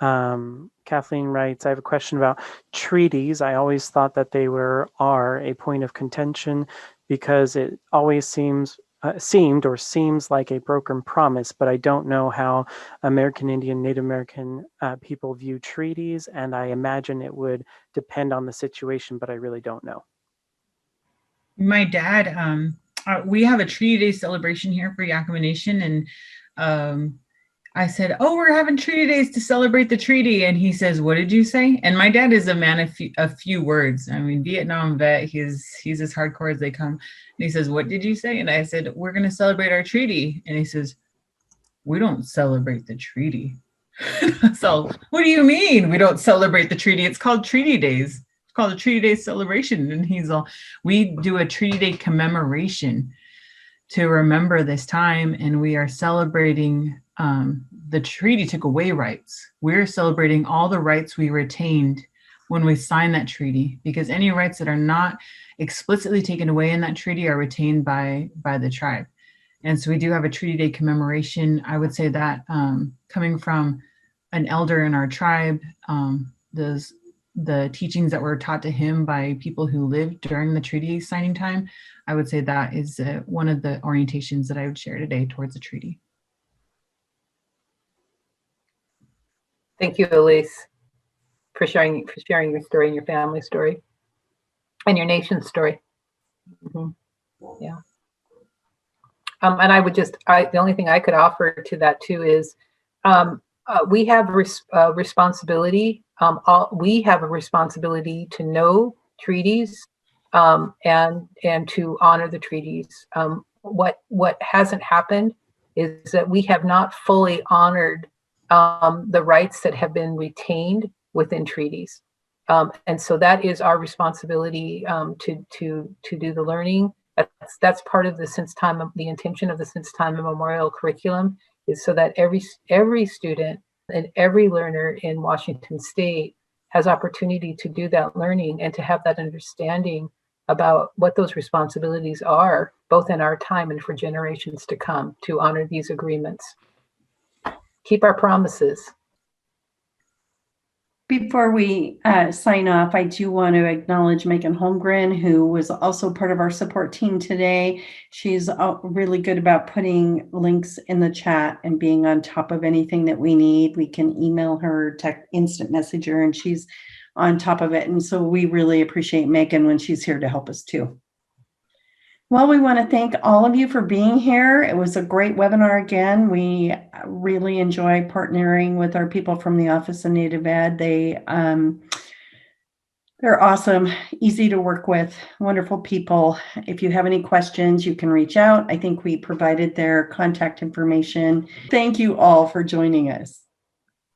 Kathleen writes, I have a question about treaties. I always thought that they are a point of contention because it always seems seems like a broken promise, but I don't know how American Indian, Native American people view treaties, and I imagine it would depend on the situation, but I really don't know. My dad, we have a Treaty Day celebration here for Yakama Nation, and I said, "Oh, we're having Treaty Days to celebrate the treaty." And he says, "What did you say?" And my dad is a man of a few words. I mean, Vietnam vet, he's as hardcore as they come. And he says, "What did you say?" And I said, "We're going to celebrate our treaty." And he says, "We don't celebrate the treaty." So, what do you mean we don't celebrate the treaty? It's called Treaty Days. It's called a Treaty Day celebration. And he's all, we do a Treaty Day commemoration to remember this time, and we are celebrating the treaty took away rights. We're celebrating all the rights we retained when we signed that treaty, because any rights that are not explicitly taken away in that treaty are retained by the tribe. And so we do have a Treaty Day commemoration. I would say that coming from an elder in our tribe, the teachings that were taught to him by people who lived during the treaty signing time, I would say that is one of the orientations that I would share today towards the treaty. Thank you, Elese, for sharing your story and your family story and your nation's story. Yeah. And I would the only thing I could offer to that too is we have responsibility. We have a responsibility to know treaties and to honor the treaties. What hasn't happened is that we have not fully honored the rights that have been retained within treaties. And so that is our responsibility to do the learning. That's part of the intention of the Since Time Immemorial curriculum, is so that every student and every learner in Washington State has opportunity to do that learning and to have that understanding about what those responsibilities are, both in our time and for generations to come, to honor these agreements. Keep our promises. Before we sign off, I do want to acknowledge Megan Holmgren, who was also part of our support team today. She's really good about putting links in the chat and being on top of anything that we need. We can email her, instant message her, and she's on top of it. And so we really appreciate Megan when she's here to help us too. Well, we want to thank all of you for being here. It was a great webinar again. We really enjoy partnering with our people from the Office of Native Ed. They're awesome, easy to work with, wonderful people. If you have any questions, you can reach out. I think we provided their contact information. Thank you all for joining us.